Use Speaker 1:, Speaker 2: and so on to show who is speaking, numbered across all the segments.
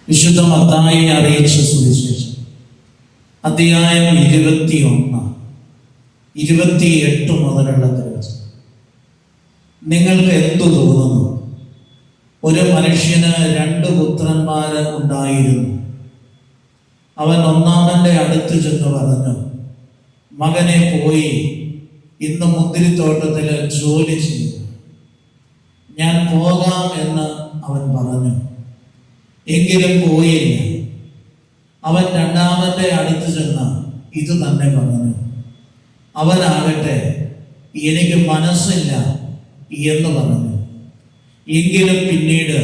Speaker 1: വിശുദ്ധ മത്തായി അറിയിച്ച സുവിശേഷം അധ്യായം 21, 28 മുതലുള്ള തിരുവചനം. നിങ്ങൾക്ക് എന്തു തോന്നുന്നു? ഒരു മനുഷ്യന് 2 പുത്രന്മാര് ഉണ്ടായിരുന്നു. അവൻ ഒന്നാമന്റെ അടുത്ത് ചെന്ന് പറഞ്ഞു, മകനെ പോയി ഇന്ന് മുന്തിരിത്തോട്ടത്തിൽ ജോലി ചെയ്യുക. ഞാൻ പോകാം എന്ന് അവൻ പറഞ്ഞു. എങ്കിലും പോയില്ല. അവൻ രണ്ടാമന്റെ അടുത്ത് ചെന്ന് ഇത് തന്നെ പറഞ്ഞു. അവനാകട്ടെ എനിക്ക് മനസ്സില്ല എന്ന് പറഞ്ഞു. എങ്കിലും പിന്നീട്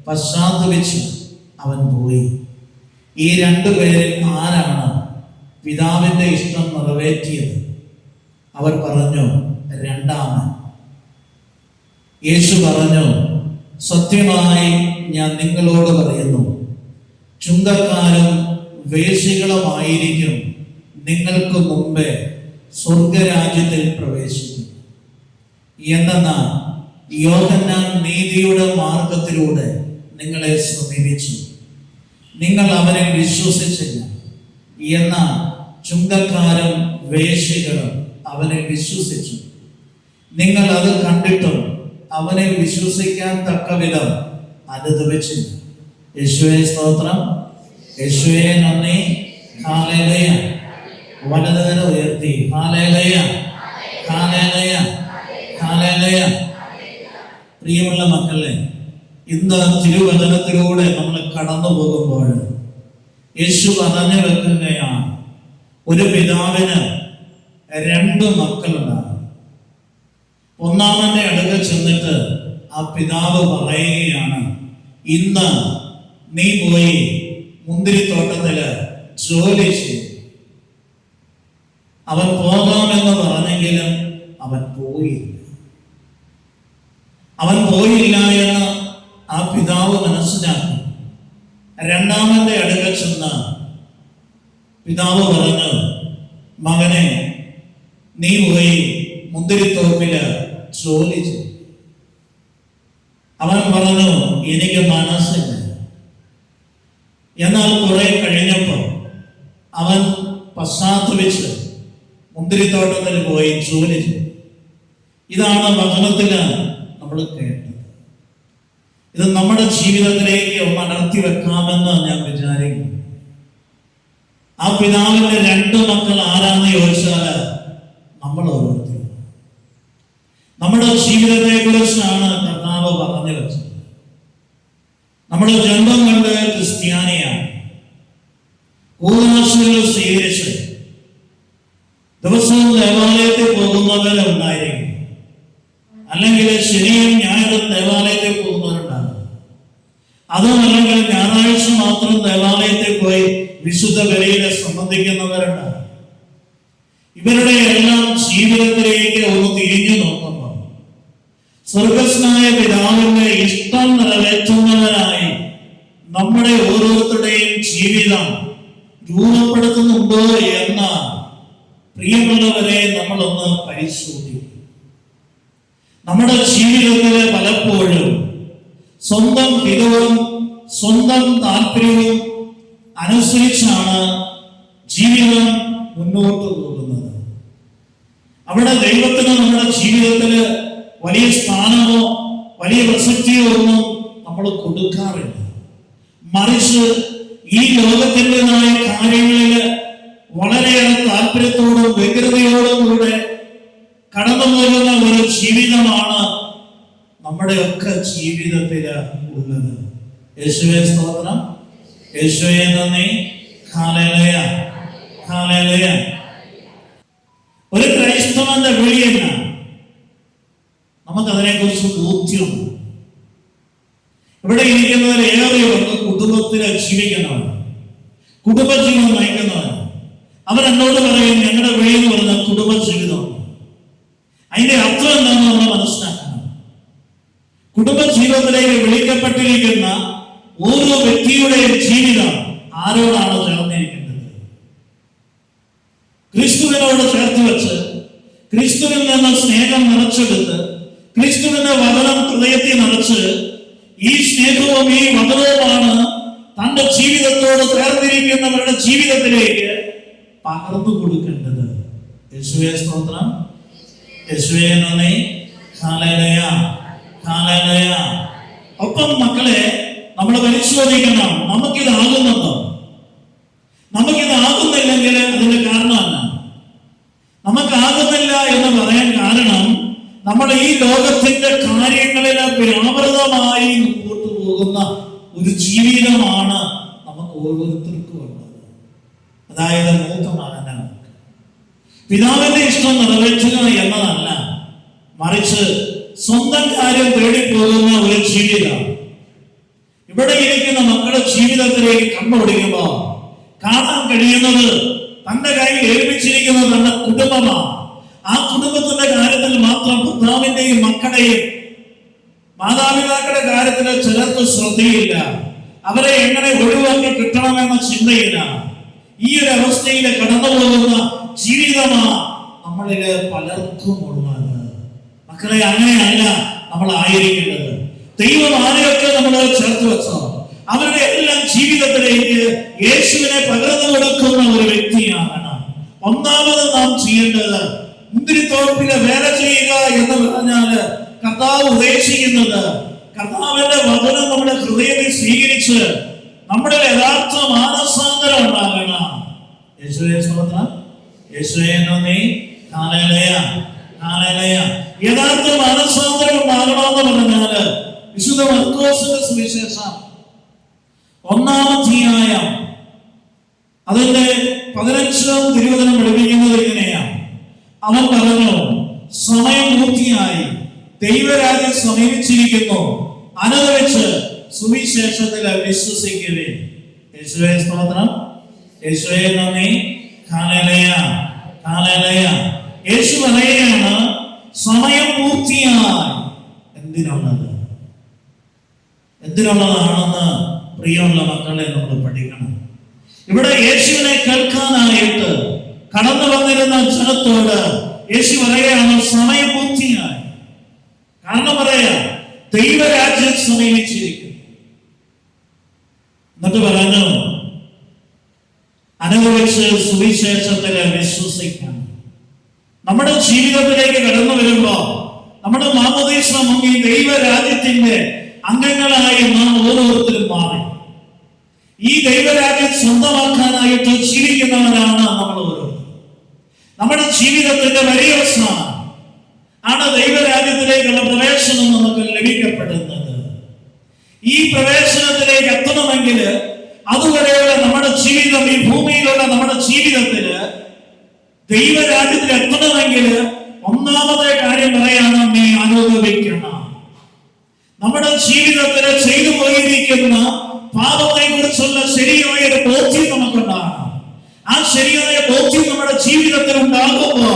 Speaker 1: പശ്ചാത്തപിച്ച് അവൻ പോയി. ഈ 2 പേരിൽ ആരാണ് പിതാവിന്റെ ഇഷ്ടം നിറവേറ്റിയത്? അവർ പറഞ്ഞു, രണ്ടാമൻ. യേശു പറഞ്ഞു, സത്യമായി ഞാൻ നിങ്ങളോട് പറയുന്നു, ചുങ്കക്കാരും വേശ്യകളുമായിരിക്കും നിങ്ങൾക്ക് മുമ്പേ സ്വർഗരാജ്യത്തിൽ പ്രവേശിക്കും. എന്തെന്നാൽ യോഹന്നാൻ നീതിയുടെ മാർഗത്തിലൂടെ നിങ്ങളെ സമീപിച്ചു, നിങ്ങൾ അവനെ വിശ്വസിച്ചില്ല. എന്നാൽ ചുങ്കക്കാരും വേശ്യകളും അവനെ വിശ്വസിച്ചു. നിങ്ങൾ അത് കണ്ടിട്ടും അവനെ വിശ്വസിക്കാൻ തക്കവിധം അനുദപിച്ചില്ല. യേശുവേ സ്തോത്രം, യേശുവേ നന്ദി. ഹല്ലേലൂയ. വലതുകരം ഉയർത്തി ഹല്ലേലൂയ, ഹല്ലേലൂയ, ഹല്ലേലൂയ. പ്രിയമുള്ള മക്കളെ, ഇന്ന് തിരുവചനത്തിലൂടെ നമ്മൾ കടന്നു പോകുമ്പോൾ യേശു പറഞ്ഞു വെക്കുകയാണ്, ഒരു പിതാവിന് 2 മക്കളുണ്ടാകും. ഒന്നാമന്റെ അടുക്കൽ ചെന്നിട്ട് ആ പിതാവ് പറയുകയാണ്, ഇന്ന് നീ പോയി മുന്തിരിത്തോട്ടത്തില് ജോലി ചെയ്യും. അവൻ പോകാമെന്ന് പറഞ്ഞെങ്കിലും അവൻ പോയില്ല. അവൻ പോയില്ല എന്ന് ആ പിതാവ് മനസ്സിലാക്കി. രണ്ടാമന്റെ അടുക്കൽ ചെന്ന് പിതാവ് പറഞ്ഞു, മകനെ നീ പോയി മുന്തിരിത്തോപ്പില് ജോലി ചെയ്യും. അവൻ പറഞ്ഞു, എനിക്ക് മനസ്സില്ല. എന്നാൽ കുറെ കഴിഞ്ഞപ്പോ അവൻ പശ്ചാത്തപിച്ച് മുന്തിരിത്തോട്ടത്തിൽ പോയി ജോലി ചെയ്തു. ഇതാണ് വചനത്തില് നമ്മൾ കേട്ടത്. ഇത് നമ്മുടെ ജീവിതത്തിലേക്ക് ഒന്ന് അടർത്തി വെക്കാമെന്ന് ഞാൻ വിചാരിക്കുന്നു. ആ പിതാവിന്റെ 2 മക്കൾ ആരാന്ന് ചോദിച്ചാല് നമ്മൾ ഓരോരുത്തരും. നമ്മുടെ ജീവിതത്തെ കുറിച്ചാണ് കർത്താവ് പറഞ്ഞു വെച്ചത്. നമ്മുടെ ജന്മം കൊണ്ട് ക്രിസ്ത്യാനിയാണ്. കൂതാശകൾ സ്വീകരിച്ച് ദിവസവും ദേവാലയത്തിൽ പോകുന്നവരുണ്ടായിരിക്കും, അല്ലെങ്കിൽ ശനിയും ഞായറും ദേവാലയത്തിൽ പോകുന്നവരുണ്ടാകും. അതുമല്ലെങ്കിൽ ഞായറാഴ്ച മാത്രം ദേവാലയത്തിൽ പോയി വിശുദ്ധ ബലിയെ സംബന്ധിക്കുന്നവരുണ്ടാകും. ഇവരുടെ എല്ലാം ജീവിതത്തിലേക്ക് ഒന്ന് തിരിഞ്ഞു നോക്കുമ്പോൾ സ്വർഗസ്നായ പിതാവിന്റെ ഇഷ്ടം നിറവേറ്റുന്നവരായി നമ്മുടെ ഓരോരുത്തരുടെയും ജീവിതം രൂപപ്പെടുത്തുന്നുണ്ടോ എന്ന പ്രിയമുള്ളവരെ നമ്മളൊന്ന് പരിശോധിക്കും. നമ്മുടെ ജീവിതത്തില് പലപ്പോഴും സ്വന്തം ഹിതവും സ്വന്തം താല്പര്യവും അനുസരിച്ചാണ് ജീവിതം മുന്നോട്ട് പോകുന്നത്. അവിടെ ദൈവത്തിന് നമ്മുടെ ജീവിതത്തില് വലിയ സ്ഥാനമോ വലിയ പ്രസക്തിയോ ഒന്നും നമ്മൾ കൊടുക്കാറില്ല. മറിച്ച് ഈ ലോകത്തിൻ്റെതായ കാര്യങ്ങളില് വളരെയേറെ താല്പര്യത്തോടും വ്യഗ്രതയോടും കൂടെ കടന്നു പോകുന്ന ഒരു ജീവിതമാണ് നമ്മുടെ ഒക്കെ ജീവിതത്തില് ഉള്ളത്. യേശുവേ സ്തോത്രം, യേശുവേ നന്ദി. Hallelujah, hallelujah. ഒരു ക്രൈസ്തവന്റെ വിളി എന്നാണ്? നമുക്കതിനെ കുറിച്ച് ബോധ്യമുണ്ട്. ഇവിടെ ഇരിക്കുന്നവർ ഏറെയൊക്കെ കുടുംബത്തിൽ ജീവിക്കുന്നവർ, കുടുംബജീവിതം നയിക്കുന്നവർ. അവരെന്നോട് പറയും, ഞങ്ങളുടെ വിളി എന്ന് പറഞ്ഞ കുടുംബജീവിതമാണ്. അതിന്റെ അർത്ഥം എന്താണെന്ന് നമ്മൾ മനസ്സിലാക്കണം. കുടുംബജീവിതത്തിലേക്ക് വിളിക്കപ്പെട്ടിരിക്കുന്ന ഓരോ വ്യക്തിയുടെയും ജീവിതം ആരോടാണ് ചേർന്നിരിക്കുന്നത്? ക്രിസ്തുവിനോട് ചേർത്ത് വെച്ച് ക്രിസ്തുവിൽ നിന്ന് സ്നേഹം നിറച്ചെടുത്ത് ക്രിസ്തുവിന്റെ വചനം ഹൃദയത്തിൽ നിറച്ച് ഈ സ്നേഹവും ഈ വചനവുമാണ് തന്റെ ജീവിതത്തോട് ചേർന്നിരിക്കുന്നവരുടെ ജീവിതത്തിലേക്ക് പകർന്നു കൊടുക്കേണ്ടത്. യേശുവേ സ്തോത്രം, യേശുവേ നന്ദി, ഹല്ലേലൂയ, ഹല്ലേലൂയ. ഒപ്പം മക്കളെ, നമ്മൾ പരിശോധിക്കണം, നമുക്കിതാകുന്നുണ്ടോ? നമുക്കിതാകുന്നില്ലെങ്കിൽ അതിന്റെ കാരണമല്ല. നമുക്കാകുന്നില്ല എന്ന് പറയാൻ കാരണം നമ്മൾ ഈ ലോകത്തിന്റെ കാര്യങ്ങളിൽ വ്യാപൃതമായി മുമ്പോട്ട് പോകുന്ന ഒരു ജീവിതമാണ് നമുക്ക് ഓരോരുത്തർക്കും ഉള്ളത്. അതായത് മൂത്ത മകനാണ്. പിതാവിന്റെ ഇഷ്ടം നിറവേറ്റുക എന്നതല്ല, മറിച്ച് സ്വന്തം കാര്യം തേടിപ്പോകുന്ന ഒരു ജീവിതം. ഇവിടെ ഇരിക്കുന്ന മക്കളുടെ ജീവിതത്തിലേക്ക് കണ്ണോടിക്കുമ്പോ കാണാൻ കഴിയുന്നത് തന്റെ കയ്യിൽ ഏൽപ്പിച്ചിരിക്കുന്നത് തന്റെ കുടുംബമാണ്. ആ കുടുംബത്തിന്റെ കാര്യത്തിൽ മാത്രം പിതാവിന്റെയും മക്കളുടെയും മാതാപിതാക്കളുടെ കാര്യത്തിൽ ചിലർക്ക് ശ്രദ്ധയില്ല. അവരെ എങ്ങനെ ഒഴിവാക്കി കിട്ടണമെന്ന ചിന്തയില്ല. ഈ ഒരു അവസ്ഥയിൽ കടന്നു പോകുന്ന ജീവിതമാണ് നമ്മളില് പലർക്കും ഉള്ളത്. മക്കളെ, അങ്ങനെയല്ല നമ്മൾ ആയിരിക്കേണ്ടത്. ദൈവം ആരെയൊക്കെ നമ്മൾ ചേർത്ത് വെച്ചോ അവരുടെ എല്ലാം ജീവിതത്തിലേക്ക് യേശുവിനെ പകർന്നു കൊടുക്കുന്ന ഒരു വ്യക്തിയാണ്. ഒന്നാമത് നാം ചെയ്യേണ്ടത് മുന്തിരിത്തോപ്പിലെ വേല ചെയ്യുക എന്ന് പറഞ്ഞാല് കർത്താവ് ഉദ്ദേശിക്കുന്നത് കർത്താവിന്റെ വചനം നമ്മുടെ ഹൃദയത്തിൽ സ്വീകരിച്ച് നമ്മുടെ യഥാർത്ഥ മാനസാന്തരം ഉണ്ടാകണം. യേശുവേ സ്തോത്രം, യേശുവേ നന്ദി, ഹല്ലേലൂയ, ഹല്ലേലൂയ. യഥാർത്ഥ മാനസാന്തരം ഉണ്ടാകണമെന്ന് പറഞ്ഞാല് വിശുദ്ധ മർക്കോസിന്റെ സുവിശേഷം 1-ാം അധ്യായം അതിന്റെ 15-ാം തിരുവചനം പഠിപ്പിക്കുന്നത് ഇങ്ങനെയാണ്. അവൻ പറഞ്ഞു, സമയം പൂർത്തിയായി, ദൈവരാജ്യം സമീപിച്ചിരിക്കുന്നു, അനുദവിച്ച് സുവിശേഷത്തിൽ വിശ്വസിക്കുവിൻ. യേശുവേ സ്തോത്രം, യേശുവേ നന്ദി, ഹല്ലേലൂയ, ഹല്ലേലൂയ. യേശു പറയുകയാണ് സമയം പൂർത്തിയായി. എന്തിനുള്ളതാണെന്ന് പ്രിയമുള്ള മക്കളെ നമ്മൾ പഠിക്കണം. ഇവിടെ യേശുവിനെ കേൾക്കാനായിട്ട് കടന്നു വന്നിരുന്ന ജനത്തോട് യേശു പറയുകയാണ് സമയം പൂർത്തിയായി. കാരണം പറയാ ദൈവരാജ്യം സമീപിച്ചിരിക്കുന്നു. എന്നിട്ട് പറഞ്ഞു അനുഭവിച്ച് സുവിശേഷത്തില് വിശ്വസിക്കണം. നമ്മുടെ ജീവിതത്തിലേക്ക് കടന്നു വരുമ്പോ നമ്മുടെ മാമോദീസ മുങ്ങി ദൈവരാജ്യത്തിന്റെ അംഗങ്ങളായി നാം ഓരോരുത്തരും മാറി. ഈ ദൈവരാജ്യം സ്വന്തമാക്കാനായിട്ട് ജീവിക്കുന്നവരാണ് നമ്മൾ ഓരോരുത്തരും. നമ്മുടെ ജീവിതത്തിന്റെ വലിയ ആണ് ദൈവരാജ്യത്തിലേക്കുള്ള പ്രവേശനം നമുക്ക് ലഭിക്കപ്പെടുന്നത്. ഈ പ്രവേശനത്തിലേക്ക് എത്തണമെങ്കിൽ അതുവരെയുള്ള നമ്മുടെ ജീവിതം, ഈ ഭൂമിയിലുള്ള നമ്മുടെ ജീവിതത്തില് ദൈവരാജ്യത്തിൽ എത്തണമെങ്കിൽ ഒന്നാമത്തെ കാര്യം പറയാണ്, നീ അനുഭവിക്കണം. നമ്മുടെ ജീവിതത്തിൽ ചെയ്തു പോയിരിക്കുന്ന പാപത്തെ കുറിച്ചുള്ള ശരിയായ ഒരു ബോധ്യം നമുക്കുണ്ടാകണം. ആ ശരിയായ ബോധ്യം നമ്മുടെ ജീവിതത്തിൽ ഉണ്ടാകുമ്പോ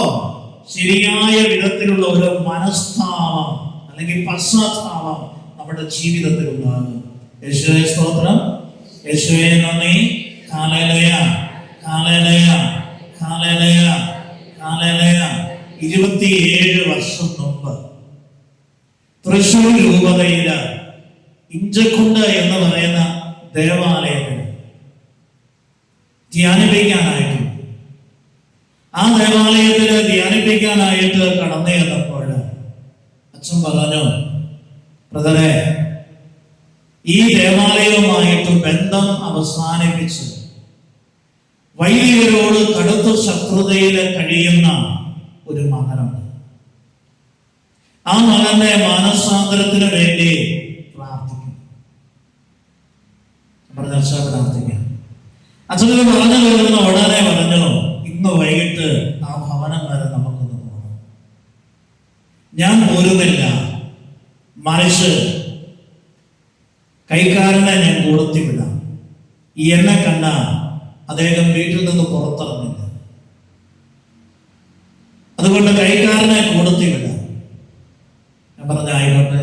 Speaker 1: ശരിയായ വിധത്തിലുള്ള ഒരു മനസ്താപം അല്ലെങ്കിൽ പശ്ചാത്താപം നമ്മുടെ ജീവിതത്തിൽ ഉണ്ടാകും. യേശുവേ സ്തോത്രം, യേശുവേ നന്ദി, ഹല്ലേലൂയ, ഹല്ലേലൂയ, ഹല്ലേലൂയ, ഹല്ലേലൂയ. 27 വർഷം മുമ്പ് തൃശ്ശൂർ രൂപതയില് ഇഞ്ചക്കുണ്ട് എന്ന് പറയുന്ന ദേവാലയത്തിൽ ധ്യാനിപ്പിക്കാനായിട്ട് ആ ദേവാലയത്തില് ധ്യാനിപ്പിക്കാനായിട്ട് കടന്നു ചെന്നപ്പോൾ അച്ഛൻ പറഞ്ഞു, ബ്രദറെ, ഈ ദേവാലയവുമായിട്ട് ബന്ധം അവസാനിപ്പിച്ച് വൈദികരോട് കടുത്ത ശത്രുതയിൽ കഴിയുന്ന ഒരു മകനുണ്ട്. ആ മകന്റെ മാനസാന്തരത്തിന് വേണ്ടി പ്രാർത്ഥിക്കും. പ്രാർത്ഥിക്കാം. അച്ഛനത് പറഞ്ഞു വരുന്ന ഉടനെ പറഞ്ഞു, ഇന്ന് വൈകിട്ട് ആ ഭവനം വരെ നമുക്കൊന്ന് പോകണം. ഞാൻ പോരുന്നില്ല, മറിച്ച് കൈക്കാരനെ ഞാൻ കൊടുത്തി വിടാം. ഈ എന്നെ കണ്ട അദ്ദേഹം വീട്ടിൽ നിന്ന് പുറത്തിറങ്ങില്ല, അതുകൊണ്ട് കൈക്കാരനെ കൊടുത്തി വിടാം. ഞാൻ പറഞ്ഞ ആയിക്കോട്ടെ.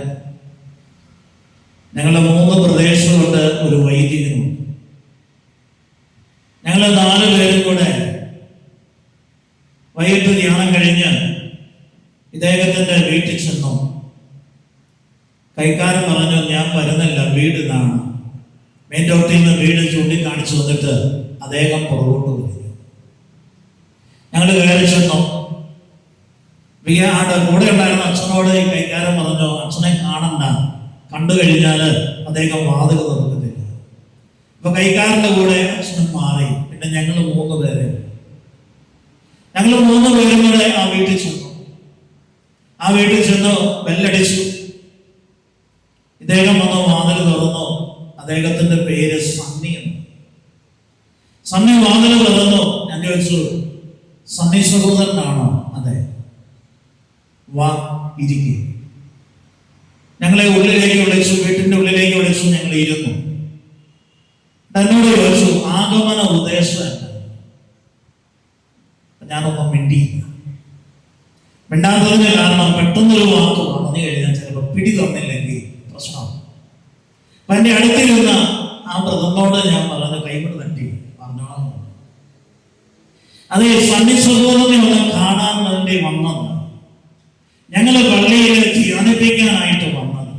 Speaker 1: ഞങ്ങളുടെ 3 പ്രദേശമുണ്ട്, ഒരു വൈദികനുണ്ട്. ഞങ്ങൾ 4 പേരും കൂടെ വൈകിട്ട് ധ്യാനം കഴിഞ്ഞ് ഇദ്ദേഹത്തിന്റെ വീട്ടിൽ ചെന്നു. കൈക്കാരൻ പറഞ്ഞു, ഞാൻ വരുന്നില്ല, വീട് ഇതാണ്. മെയിൻ റോട്ടിൽ നിന്ന് വീട് ചൂണ്ടിക്കാണിച്ചു വന്നിട്ട് അദ്ദേഹം പുറകോട്ട് വരും. ഞങ്ങൾ കയറി ചെന്നു. ആടെ കൂടെ ഉണ്ടായിരുന്ന അച്ഛനോട് ഈ കൈക്കാരൻ പറഞ്ഞു, അച്ഛനെ കാണണ്ട, കണ്ടു കഴിഞ്ഞാൽ അദ്ദേഹം വാതിൽ തുറക്കത്തില്ല. അപ്പൊ കൈക്കാരന്റെ കൂടെ അച്ഛനും മാറി. പിന്നെ ഞങ്ങൾ 3 പേര് കൂടെ ആ വീട്ടിൽ ചെന്നു. ബെല്ലടിച്ചു. ഇദ്ദേഹം വന്ന് വാതിൽ തുറന്നു. അദ്ദേഹത്തിന്റെ പേര് സണ്ണി എന്ന്. സണ്ണി വാതിൽ തുറന്നു. ഞാൻ ചോദിച്ചു, സണ്ണി സഹോദരനാണോ? അതെ. വാ, ഇരിക്കുക. ഞങ്ങളെ ഉള്ളിലേക്ക് വിളിച്ചു, വീട്ടിന്റെ ഉള്ളിലേക്ക് വിളിച്ചു. ഞങ്ങൾ ഇരുന്നു. എന്നോട് ചോദിച്ചു, ആഗമന ഉദ്ദേശം. ഞാനൊന്നും മിണ്ടാത്തതിന് കാരണം പെട്ടെന്നൊരു വാക്ക് പറഞ്ഞു കഴിഞ്ഞാൽ ചിലപ്പോൾ പിടി തന്നില്ലെങ്കിൽ പ്രശ്നമാണ്. അപ്പൊ എന്റെ അടുത്തിരുന്ന ആ ബ്രദറിനോട് ഞാൻ പറഞ്ഞു, കൈകൊണ്ട് തട്ടി പറഞ്ഞോളാം. അത് സണ്ണി സഹോദരനെ ഒന്ന് കാണാൻ വേണ്ടി വന്നത്. ഞങ്ങള് പള്ളിയിൽ ധ്യാനിപ്പിക്കാനായിട്ട് വന്നത്.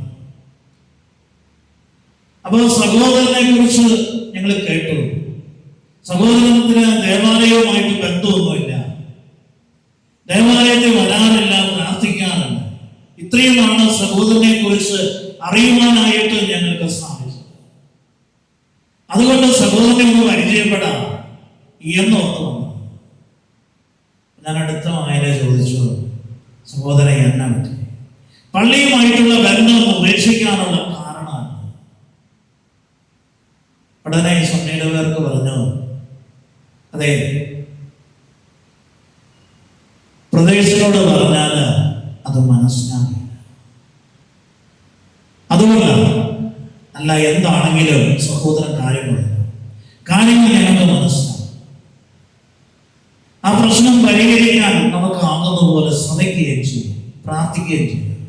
Speaker 1: അപ്പൊ സഹോദരനെ കുറിച്ച് ഞങ്ങൾ കേട്ടു. സഹോദരത്തിന് ദേവാലയവുമായിട്ട് ബന്ധമൊന്നുമില്ല, ദേവാലയത്തിൽ വരാറില്ല, പ്രാർത്ഥിക്കാറില്ല. ഇത്രയുമാണ് സഹോദരനെ കുറിച്ച് അറിയുവാനായിട്ട് ഞങ്ങൾക്ക് സാധിച്ചത്. അതുകൊണ്ട് സഹോദരനെ ഒന്ന് പരിചയപ്പെടാം എന്നോർത്തു വന്നു. ഞാൻ അടുത്ത വായന ചോദിച്ചു, സഹോദരൻ എന്നാ പറ്റി? പള്ളിയുമായിട്ടുള്ള ബന്ധം ഉപേക്ഷിക്കാനുള്ള കാരണമാണ്. ഉടനെ സണ്ണിയുടെ പേർക്ക് പറഞ്ഞു, അതെ, പ്രദേശത്തോട് പറഞ്ഞാൽ അത് മനസ്സിലാകില്ല. അതുകൊണ്ടാണ്. അല്ല, എന്താണെങ്കിലും സഹോദരൻ കാര്യങ്ങൾ ഞങ്ങൾക്ക് മനസ്സിലാകും. ആ പ്രശ്നം പരിഹരിക്കാൻ നമുക്ക് ആകുന്ന പോലെ ശ്രമിക്കുകയും ചെയ്യും, പ്രാർത്ഥിക്കുകയും ചെയ്യും.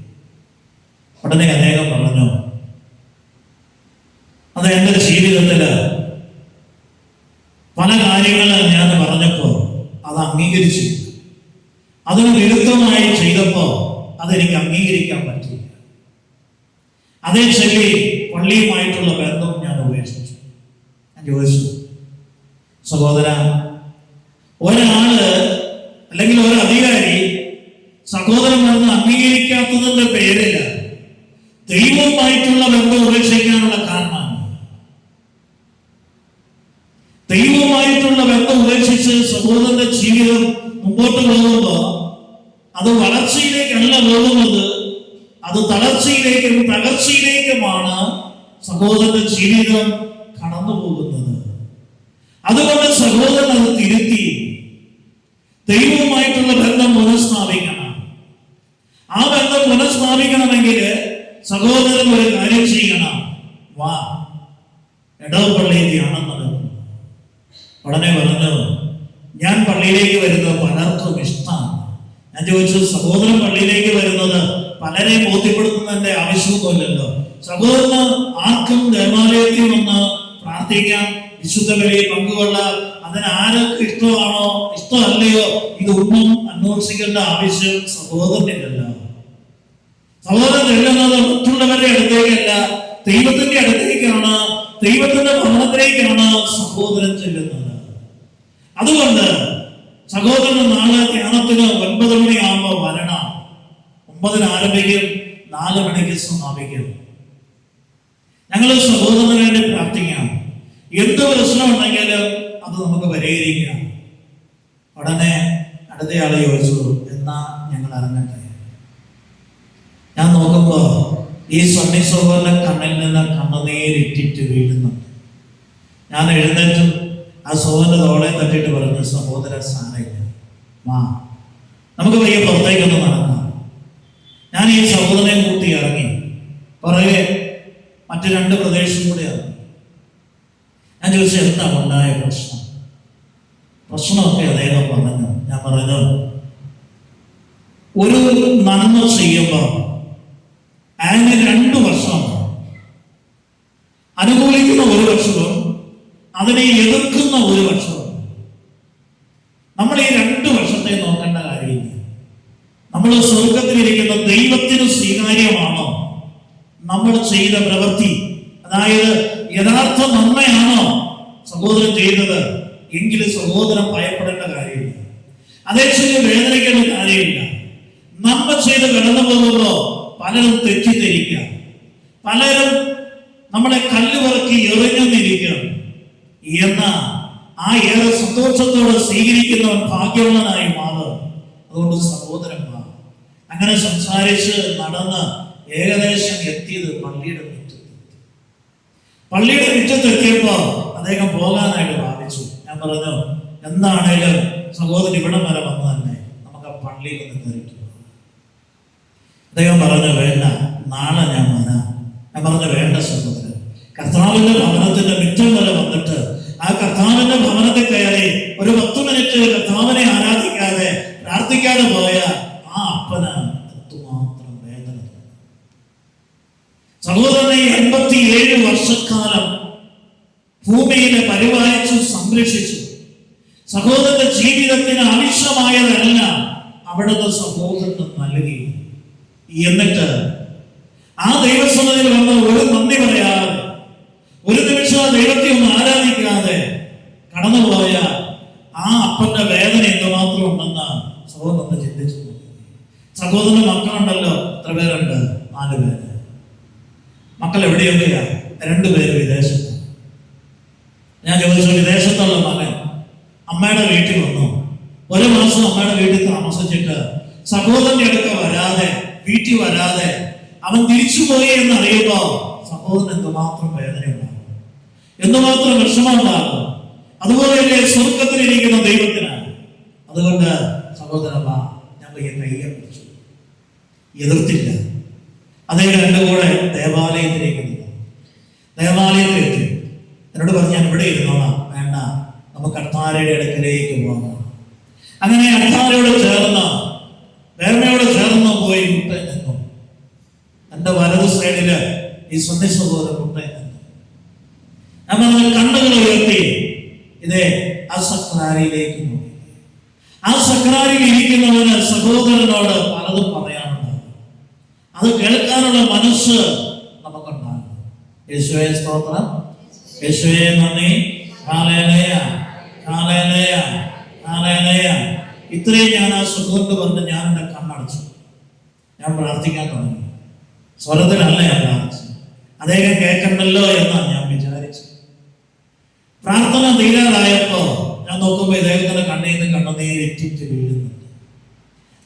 Speaker 1: ഉടനെ അദ്ദേഹം പറഞ്ഞു, അത് എൻ്റെ ജീവിതത്തില് പല കാര്യങ്ങൾ ഞാൻ പറഞ്ഞപ്പോ അത് അംഗീകരിച്ചു. അതിന് വിരുദ്ധമായി ചെയ്തപ്പോ അതെനിക്ക് അംഗീകരിക്കാൻ പറ്റില്ല. അതേ ചൊല്ലി പള്ളിയുമായിട്ടുള്ള ബന്ധം ഞാൻ ഉപേക്ഷിച്ചു. ഞാൻ ചോദിച്ചു, സഹോദര, ഒരാള് അല്ലെങ്കിൽ ഒരു അധികാരി സഹോദരൻ എന്ന് അംഗീകരിക്കാത്തതിന്റെ പേരിൽ ദൈവവുമായിട്ടുള്ള ബന്ധം ഉപേക്ഷിക്കാനുള്ള കാരണമാണ്. ദൈവവുമായിട്ടുള്ള ബന്ധം ഉപേക്ഷിച്ച് സഹോദരന്റെ ജീവിതം മുമ്പോട്ട് പോകുമ്പോ അത് വളർച്ചയിലേക്കല്ല പോകുന്നത്, അത് തളർച്ചയിലേക്കും തകർച്ചയിലേക്കുമാണ് സഹോദരന്റെ ജീവിതം കടന്നു പോകുന്നത്. അതുകൊണ്ട് സഹോദരൻ അത് തിരുത്തി ദൈവവുമായിട്ടുള്ള ബന്ധം പുനഃസ്ഥാപിക്കണം. ആ ബന്ധം പുനഃസ്ഥാപിക്കണമെങ്കിൽ സഹോദരൻ ഒരു കാര്യം ചെയ്യണം. വാ, ഇടവപ്പള്ളി ധ്യാനം നടക്കും. ഉടനെ പറഞ്ഞു, ഞാൻ പള്ളിയിലേക്ക് വരുന്നത് പലർക്കും ഇഷ്ടമാണ്. ഞാൻ ചോദിച്ചു, സഹോദരൻ പള്ളിയിലേക്ക് വരുന്നത് പലരെ ബോധ്യപ്പെടുത്തുന്നതിന്റെ ആവശ്യമൊന്നുമില്ലല്ലോ. സഹോദരന് ആർക്കും ദേവാലയത്തിൽ വന്ന് പ്രാർത്ഥിക്കാം, വിശുദ്ധ ബലിയിൽ പങ്കുകൊള്ളാം. അതിന് ആരൊക്കെ ഇഷ്ടമാണോ ഇഷ്ടമല്ലയോ ഇതൊന്നും അന്വേഷിക്കേണ്ട ആവശ്യം സഹോദരനില്ലല്ലോ. സഹോദരൻ ചെല്ലുന്നത് മറ്റുള്ളവരുടെ അടുത്തേക്കല്ല, ദൈവത്തിന്റെ അടുത്തേക്കാണ്, ദൈവത്തിന്റെ ഭവനത്തിലേക്കാണ് സഹോദരൻ ചെല്ലുന്നത്. അതുകൊണ്ട് സഹോദരൻ നാളെ ധ്യാനത്തിന് 9 മണിയാകുമ്പോൾ വരണം. 9-ന് ആരംഭിക്കും, 4 മണിക്ക് സമാപിക്കും. ഞങ്ങൾ സഹോദരന് വേണ്ടി പ്രാർത്ഥിക്കാം. എന്ത് പ്രശ്നമുണ്ടെങ്കിലും അത് നമുക്ക് പരിഹരിക്കാം. ഉടനെ അടുത്തയാളെ ചോദിച്ചു, എന്നാ ഞങ്ങൾ ഇറങ്ങട്ടെ? ഞാൻ നോക്കുമ്പോ ഈ സണ്ണി സഹോദരൻ കണ്ണിൽ നിന്ന് കണ്ണുനീരിറ്റിട്ട് വീഴുന്നുണ്ട്. ഞാൻ എഴുന്നേറ്റു ആ സഹോദരന്റെ തോളെ തട്ടിയിട്ട് പറഞ്ഞു, സഹോദര സാരമില്ല, വാ, നമുക്ക് വയ്യ പുറത്തേക്കൊന്ന് നടക്കാം. ഞാൻ ഈ സഹോദരനെ കൂട്ടി ഇറങ്ങി. പുറകെ മറ്റു 2 പ്രദേശം കൂടി ഇറങ്ങി. ഞാൻ ചോദിച്ചു, എന്താ ഉണ്ടായ പ്രശ്നമൊക്കെ അദ്ദേഹം പറഞ്ഞു. ഞാൻ പറഞ്ഞു, ഒരു നന്മ ചെയ്യുമ്പോൾ അതിന് 2 വർഷമാണ്. അനുകൂലിക്കുന്ന 1 വർഷവും അതിനെ എതിർക്കുന്ന 1 വർഷവും. നമ്മൾ ഈ 2 വർഷത്തെ നോക്കേണ്ട കാര്യമില്ല. നമ്മൾ സ്വർഗത്തിലിരിക്കുന്ന ദൈവത്തിന് സ്വീകാര്യമാണോ നമ്മൾ ചെയ്ത പ്രവൃത്തി, അതായത് യഥാർത്ഥ നന്മയാണോ സഹോദരൻ ചെയ്തത് എങ്കിലും സഹോദരൻ ഭയപ്പെടേണ്ട കാര്യമില്ല, അതേസമയം വേദനിക്കേണ്ട കാര്യമില്ല. നന്മ ചെയ്ത് കടന്നു പോകുമ്പോൾ പലരും തെറ്റിദ്ധരിക്കുക, പലരും നമ്മളെ കല്ലുപറക്കി എറിഞ്ഞെന്നിരിക്കുക. എന്നാൽ ആ ഏറെ സന്തോഷത്തോടെ സ്വീകരിക്കുന്നവൻ ഭാഗ്യവാനായി മാറും. അതുകൊണ്ട് സഹോദരന്മാർ അങ്ങനെ സംസാരിച്ച് നടന്ന് ഏകദേശം എത്തിയത് പള്ളിയുടെ മുറ്റത്തെത്തിയപ്പോ അദ്ദേഹം പോകാനായിട്ട് ഭാവിച്ചു. ഞാൻ പറഞ്ഞു, എന്താണേലും സഹോദരൻ ഇവിടം വരെ വന്നു തന്നെ നമുക്ക് ആ പള്ളിയിൽ ഒന്ന് കയറിയിട്ട്. അദ്ദേഹം പറഞ്ഞു, വേണ്ട, നാളെ ഞാൻ വരാം. ഞാൻ പറഞ്ഞു, വേണ്ട സഹോദരൻ, കർത്താവിന്റെ ഭവനത്തിന്റെ മുറ്റം വരെ വന്നിട്ട് ആ കർത്താവിന്റെ ഭവനത്തിൽ കയറി ഒരു 10 മിനിറ്റ് കർത്താവിനെ ആരാധിക്കാതെ പ്രാർത്ഥിക്കാതെ പോയ ആ അപ്പന് എത്രമാത്രം വേദന. സഹോദരനെ 87 വർഷക്കാലം ഭൂമിയിലെ പരിപാലിച്ചു സംരക്ഷിച്ചു. സഹോദരന്റെ ജീവിതത്തിന് ആവശ്യമായതെല്ലാം അവിടുത്തെ സഹോദരന് നൽകി. എന്നിട്ട് ആ ദൈവസന്നിധിയിൽ വന്ന് ഒരു നന്ദി പറയാതെ, ഒരു നിമിഷം ആ ദൈവത്തെ ഒന്ന് ആരാധിക്കാതെ കടന്നുപോയ ആ അപ്പന്റെ വേദന എന്തുമാത്രം ഉണ്ടെന്ന് സഹോദരൻ ചിന്തിച്ചു. സഹോദരന്റെ മക്കളുണ്ടല്ലോ, എത്ര പേരുണ്ട്? 4 പേര്. മക്കൾ എവിടെയൊക്കെയാ? 2 പേര് വിദേശത്ത്. ഞാൻ ചോദിച്ചു, വിദേശത്തുള്ള മകൻ അമ്മയുടെ വീട്ടിൽ വന്നു. 1 മാസം അമ്മയുടെ വീട്ടിൽ താമസിച്ചിട്ട് സഹോദരന്റെ അടുക്ക വരാതെ, വീട്ടിൽ വരാതെ അവൻ തിരിച്ചുപോയി എന്നറിയുമ്പോ സഹോദരൻ എന്തുമാത്രം വേദനയുണ്ടാകും, എന്തുമാത്രം വിഷമമുണ്ടാകും. അതുപോലെയല്ലേ സ്വർഗത്തിലിരിക്കുന്ന ദൈവത്തിനാണ്. അതുകൊണ്ട് സഹോദരൻ ഞാൻ കയ്യെ പിടിച്ചു, എതിർത്തില്ല. അദ്ദേഹം എൻ്റെ കൂടെ ദേവാലയത്തിലേക്ക് ദേവാലയത്തിലെത്തി. എന്നോട് പറഞ്ഞു, ഞാൻ ഇവിടെ ഇരുന്നോളാം. വേണ്ട, നമുക്ക് അൾത്താരയുടെ അടുക്കലേക്ക് പോകാം. അങ്ങനെ അൾത്താരയോട് ചേർന്ന്, വേർമയോട് ചേർന്ന് പോയി മുട്ടയിൽ നിന്നു. എൻ്റെ വലതു സൈഡില് ഈ സന്ദേശബോധം മുട്ടയിൽ നിന്നു. ഞാൻ പറഞ്ഞു, കണ്ണുകൾ ഉയർത്തി ഇതേ ആ സക്രാരിയിലേക്ക് നോക്കി. ആ സക്രാരിയിൽ ഇരിക്കുന്നവന് സഹോദരനോട് പലതും പറയാനുണ്ട്. അത് കേൾക്കാനുള്ള മനസ്സ് നമുക്കുണ്ടാകും. യേശുവേ സ്തോത്രം, യേശുവേ നന്ദി, ഹല്ലേലൂയ, ഹല്ലേലൂയ, ഹല്ലേലൂയ. ഇത്രയും ഞാൻ ആ സഹോദരനോട് പറഞ്ഞ് ഞാൻ എൻ്റെ കണ്ണടച്ചു. ഞാൻ പ്രാർത്ഥിക്കാൻ തുടങ്ങി. സ്വരത്തിലല്ല ഞാൻ പ്രാർത്ഥിച്ചു, അദ്ദേഹം കേൾക്കണ്ടല്ലോ എന്നാണ് ഞാൻ വിചാരിച്ചു. പ്രാർത്ഥന തീരാറായപ്പോ ഞാൻ നോക്കുമ്പോ ഇദ്ദേഹത്തിന്റെ കണ്ണിൽ നിന്ന് കണ്ണുനീരിറ്റിട്ട് വീഴുന്നുണ്ട്.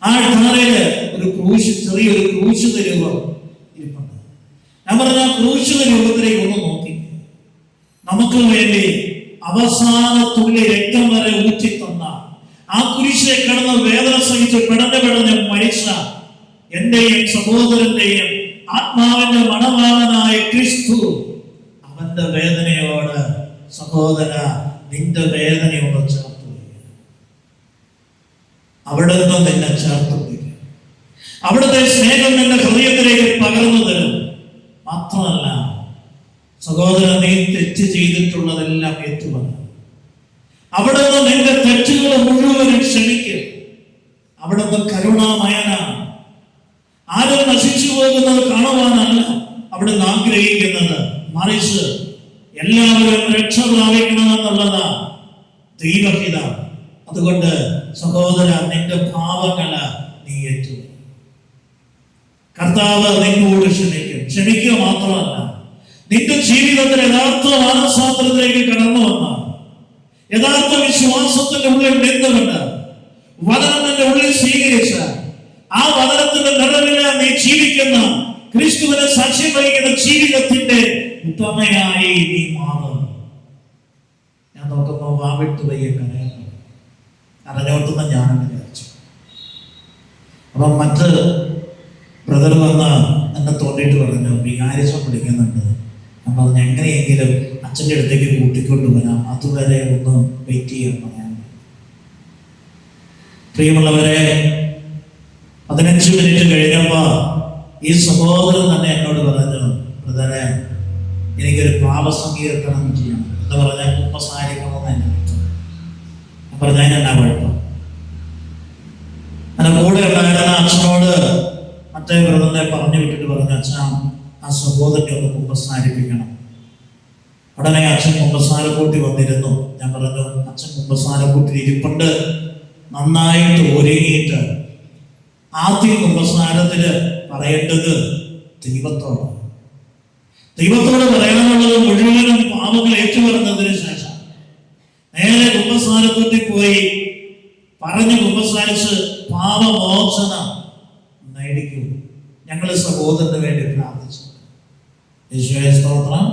Speaker 1: ആ അൾത്താരയില് ഒരു ക്രൂശ്, ചെറിയൊരു ക്രൂശിത രൂപം ഇരിപ്പുണ്ട്. ഞാൻ പറഞ്ഞ ആ ക്രൂശിത രൂപത്തിലേക്ക് ഒന്ന് നോക്കി. നമുക്ക് വേണ്ടി അവസാന തുള്ളി രക്തം വരെ ഊറ്റി തന്ന, ആ കുരിശിലെ കിടന്ന് വേദന സഹിച്ച് പിടഞ്ഞ് മരിച്ച എന്റെയും സഹോദരന്റെയും ആത്മാവിന്റെ മണവാളനായ ക്രിസ്തു, അവന്റെ വേദനയോട് സഹോദര നിന്റെ വേദനയോട് ചേർത്ത് അവിടെ നിന്ന് നിന്നെ ചേർത്ത് അവിടുത്തെ സ്നേഹം നിന്റെ ഹൃദയത്തിലേക്ക് പകർന്നു തരും. മാത്രമല്ല സഹോദരൻ, നീ തെറ്റ് ചെയ്തിട്ടുള്ളതെല്ലാം ഏറ്റുപറയും. അവിടുന്ന് നിന്റെ തെറ്റുകൾ മുഴുവനും ക്ഷമിക്കും. അവിടുന്ന് കരുണാമയനാണ്. ആരും നശിച്ചു പോകുന്നത് കാണുവാനല്ല അവിടുന്ന് ആഗ്രഹിക്കുന്നത്, മറിച്ച് എല്ലാവരും രക്ഷ പ്രാപിക്കണമെന്നുള്ളതാ ദൈവഹിത. അതുകൊണ്ട് സഹോദര, നിന്റെ പാപങ്ങള നീ ഏറ്റു. കർത്താവ് നിന്നോട് ക്ഷമിക്കുക മാത്രമല്ല, നിന്റെ ജീവിതത്തിൽ യഥാർത്ഥ മാനസാന്തരത്തിലേക്ക് കടന്നു വന്ന, യഥാർത്ഥ വിശ്വാസത്തിന്റെ ഉള്ളിൽ നിന്നുകൊണ്ട് വചനം നിന്റെ ഉള്ളിൽ സ്വീകരിച്ച, ആ വചനത്തിന്റെ നിറവില് നീ ജീവിക്കുന്ന, ക്രിസ്തുവിനെ സാക്ഷ്യം വഹിക്കുന്ന ജീവിതത്തിന്റെ ഉത്തമയായി നീ മാറും. ഞാൻ നോക്കുമ്പോ വാവിട്ട് വയ്യ കരഞ്ഞോട്ടുന്ന ഞാനും വിചാരിച്ചു. അപ്പൊ മറ്റ് ബ്രദർ വന്ന് എന്നെ തോന്നിയിട്ട് പറഞ്ഞു, വികാരിസം പിടിക്കുന്നുണ്ട്. ഞാൻ പറഞ്ഞു, എങ്ങനെയെങ്കിലും അച്ഛൻ്റെ അടുത്തേക്ക് കൂട്ടിക്കൊണ്ട് വരാം, അതുവരെ ഒന്ന് വെയിറ്റ് ചെയ്യാൻ പറയാം. പ്രിയമുള്ളവരെ, 15 മിനിറ്റ് കഴിഞ്ഞപ്പോ ഈ സഹോദരൻ തന്നെ എന്നോട് പറഞ്ഞു, ബ്രദറെ എനിക്കൊരു പാപസങ്കീർത്തനം ചെയ്യണം എന്ന് പറഞ്ഞാൽ കുമ്പസാരിക്കണമെന്ന് എന്നെ അർത്ഥം. ഞാൻ പറഞ്ഞ അതിനെന്നാ കുഴപ്പം? എൻ്റെ കൂടെ ഉണ്ടായിരുന്ന അച്ഛനോട് മറ്റേ ബ്രദറിനെ പറഞ്ഞു വിട്ടിട്ട് പറഞ്ഞു, അച്ഛാ ആ സഹോദരനെ ഒന്ന് കുമ്പസാരിപ്പിക്കണം. ഉടനെ അച്ഛൻ കുമ്പസാരക്കൂട്ടി വന്നിരുന്നു. ഞാൻ പറഞ്ഞു, അച്ഛൻ കുമ്പസാരക്കൂട്ടിൽ ഇരിപ്പുണ്ട്, നന്നായിട്ട് ഒരുങ്ങിയിട്ട് ആദ്യം കുമ്പസാരത്തില് പറയേണ്ടത് ദൈവത്തോട് പറയാനുള്ളത് മുഴുവനും പാപങ്ങൾ ഏറ്റുപറഞ്ഞതിന് ശേഷം നേരെ കുമ്പസാരക്കൂട്ടിൽ പോയി പറഞ്ഞ് കുമ്പസാരിച്ച് പാപമോചന നേടിക്കും. ഞങ്ങൾ സഹോദരന് വേണ്ടി പ്രാർത്ഥിച്ചു. യേശുവേ സ്തോത്രം,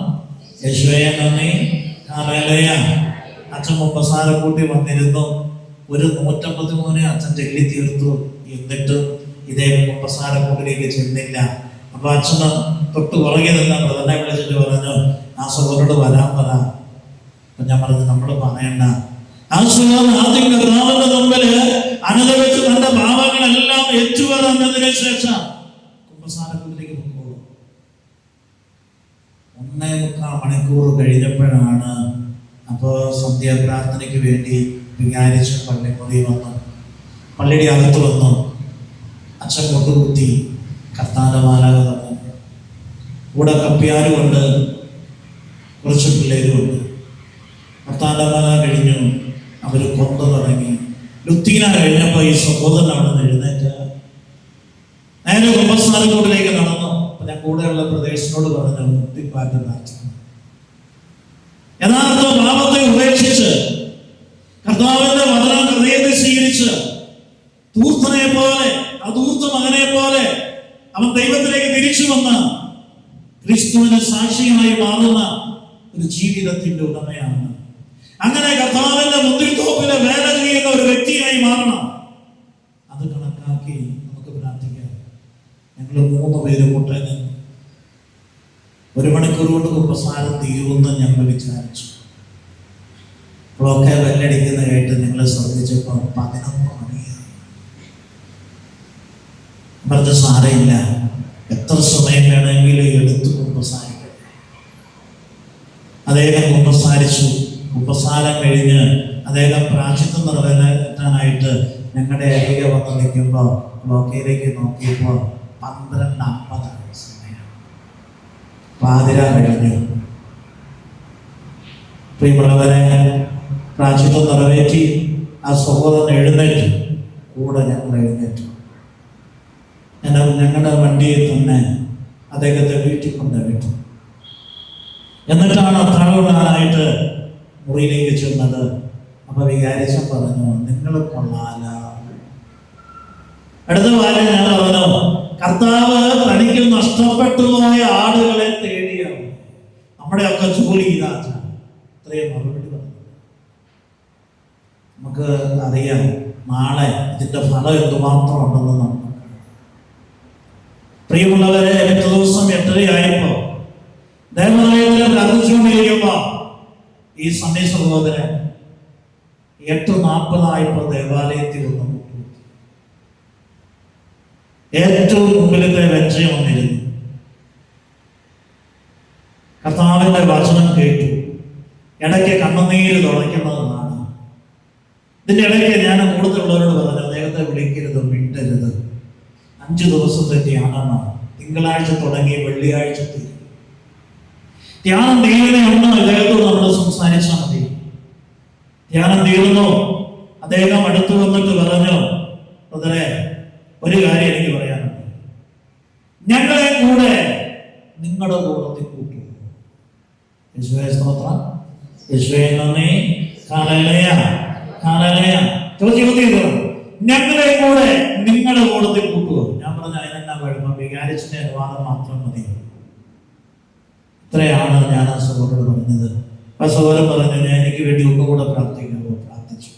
Speaker 1: യേശുവേ നന്ദി, ഹല്ലേലൂയ. അച്ഛൻ കുമ്പസാരക്കൂട്ടി വന്നിരുന്നു. ഒരു 153 അച്ഛൻ ചൊല്ലി തീർത്തു. എന്നിട്ട് ഇദ്ദേഹം കുമ്പസാരക്കൂട്ടിലേക്ക് ചെന്നില്ല. അപ്പൊ അച്ഛന് തൊട്ട് പുറകെ നിന്ന ബ്രദറിനെ വിളിച്ചിട്ട് പറഞ്ഞു, ആ സഹോദരനോട് വരാൻ പറ. അപ്പൊ ഞാൻ പറഞ്ഞു, നമ്മൾ പറയണ്ട. ആ സഹോദരൻ ആദ്യം കർത്താവിന്റെ മുമ്പിൽ അനുദപിച്ച് തന്റെ പാപങ്ങളെല്ലാം ഏറ്റുപറഞ്ഞതിന് ശേഷം കുമ്പസാരക്കൂട്ടിലേക്ക് പോകുള്ളൂ. 1.25 മണിക്കൂർ കഴിഞ്ഞപ്പോഴാണ് അപ്പോ സന്ധ്യാപ്രാർത്ഥനയ്ക്ക് വേണ്ടി വികാരിച്ച് പള്ളിമുറി വന്നു. പള്ളിയുടെ അകത്ത് വന്നു. അച്ഛൻ കൊട്ടുകുത്തി കർത്താന്റെ മാലാഖ തന്നു. കൂടെ കപ്പിയാരുമുണ്ട്, കുറച്ച് പിള്ളേരുമുണ്ട്. കർത്താന്റെ മാലാഖ കഴിഞ്ഞു. അവര് കൊണ്ടു തുടങ്ങി. ലുത്തീന കഴിഞ്ഞപ്പോ ഈ സഹോദരൻ അവിടെ നിന്ന് എഴുന്നേറ്റ് നേരെ കുമ്പസാരക്കൂട്ടിലേക്ക് നടന്നു. അപ്പൊ ഞാൻ കൂടെയുള്ള പ്രദേശത്തോട് പറഞ്ഞു, മുക്തിപ്പാറ്റ് പ്രാർത്ഥിക്കുന്നു. യഥാർത്ഥ പാപത്തെ ഉപേക്ഷിച്ച് കർത്താവിന്റെ വചനം ഹൃദയത്തെ സ്വീകരിച്ച് ധൂർത്തനെ പോലെ, ആ ധൂർത്ത മകനെ പോലെ അവൻ ദൈവത്തിലേക്ക് തിരിച്ചു വന്ന് ക്രിസ്തുവിന് സാക്ഷിയായി മാറുന്ന ഒരു ജീവിതത്തിന്റെ ഉടമയാണ്. അങ്ങനെ കർത്താവിന്റെ മുന്തിരിത്തോപ്പിലെ വേല ചെയ്യുന്ന ഒരു വ്യക്തിയായി മാറണം. അത് കണക്കാക്കി നമുക്ക് പ്രാർത്ഥിക്കാം. ഞങ്ങൾ 3 പേര് കൂട്ടെ നിന്ന് 1 മണിക്കൂർ കൊണ്ട് കുമ്പസാരം തീരുമെന്ന് ഞങ്ങൾ വിചാരിച്ചു. അപ്പോഴൊക്കെ വെല്ലടിക്കുന്ന കേട്ട് ഞങ്ങൾ ശ്രദ്ധിച്ചപ്പോൾ 11 മണിയാണ്. പറഞ്ഞ സാരമില്ല, എത്ര സമയം വേണമെങ്കിലും എടുത്ത് കുമ്പസാരിക്കട്ടെ. അദ്ദേഹം കുമ്പസാരിച്ചു. കുമ്പസാരം കഴിഞ്ഞ് അദ്ദേഹം പ്രായശ്ചിത്തം നിറവേറ്റാനായിട്ട് ഞങ്ങളുടെ അരികെ വന്ന് നിൽക്കുമ്പോൾ ക്ലോക്കിലേക്ക് നോക്കിയപ്പോൾ 12:50 സമയം. പാതിര കഴിഞ്ഞു. പ്രിയമുള്ളവരെ, പ്രായശ്ചിത്തം നിറവേറ്റി ആ സഹോദരൻ എഴുന്നേറ്റു. കൂടെ ഞങ്ങൾ എഴുന്നേറ്റു. ഞങ്ങളുടെ വണ്ടിയിൽ തന്നെ അദ്ദേഹത്തെ വീട്ടിൽ കൊണ്ടുവിട്ടു. എന്നിട്ടാണ് അത്താഴമുണ്ടാനായിട്ട് മുറിയിലേക്ക് ചെന്നത്. അപ്പൊ വികാരിച്ചൻ പറഞ്ഞു, നിങ്ങൾ കൊള്ളാല. അടുത്ത കാര്യം ഞാൻ പറഞ്ഞു, കർത്താവ് തനിക്ക് നഷ്ടപ്പെട്ടു പോയ ആടുകളെ തേടിയാണ്. നമ്മുടെയൊക്കെ ജോലി ഇതാ. ഇത്രയും മറുപടി പറഞ്ഞു. നമുക്ക് അറിയാം നാളെ ഇതിന്റെ ഫലം എന്തുമാത്രം ഉണ്ടെന്ന് നമുക്ക്. പ്രിയമുള്ളവരെ, 8 ദിവസം 8:30 ദേവാലയത്തിൽ പ്രാർത്ഥിച്ചുകൊണ്ടിരിക്കുമ്പോ ഈ സന്ദേശ സഹോദരൻ 8:40 ദേവാലയത്തിൽ വന്നു. ഏറ്റവും മുമ്പിലത്തെ വെഞ്ചയം വന്നിരുന്നു. കർത്താവിന്റെ വചനം കേട്ടു. ഇടയ്ക്ക് കണ്ണുനീര് തുടയ്ക്കുന്നതാണ്. ഇതിന്റെ ഇടയ്ക്ക് ഞാൻ കൂടുതലുള്ളവരോട് പറഞ്ഞു, അദ്ദേഹത്തെ വിളിക്കരുത്, മിണ്ടരുത്. 5 ദിവസത്തെ ധ്യാനമാണ്. തിങ്കളാഴ്ച തുടങ്ങി വെള്ളിയാഴ്ച തീരും. ധ്യാനം തീരുന്നൊന്നും അദ്ദേഹത്തോട് നമ്മൾ സംസാരിച്ചാൽ മതി. ധ്യാനം തീർന്നു. അദ്ദേഹം അടുത്ത് വന്നിട്ട് പറഞ്ഞു, അതേ ഒരു കാര്യം എനിക്ക് പറയാനുണ്ട്. ഞങ്ങളെ കൂടെ നിങ്ങളുടെ കൂടത്തിൽ കൂട്ടി. യേശുവേ സ്തോത്രം, യേശുവേ നന്ദി, ഹല്ലേലൂയ, ഹല്ലേലൂയ. ചോദ്യം, ഞങ്ങളെ കൂടെ നിങ്ങളുടെ കൂടത്തിൽ കൂട്ടുക. ഞാൻ പറഞ്ഞ അതിനെന്നാ കുഴപ്പം? വികാരിച്ചിന്റെ അനുവാദം മാത്രം മതി. ഇത്രയാണ് ഞാൻ ആ സഹോദരനോട് പറഞ്ഞത്. ആ സഹോദരൻ പറഞ്ഞു, ഞാൻ എനിക്ക് വേണ്ടി ഒന്നുകൂടെ പ്രാർത്ഥിക്കുമോ? പ്രാർത്ഥിച്ചു.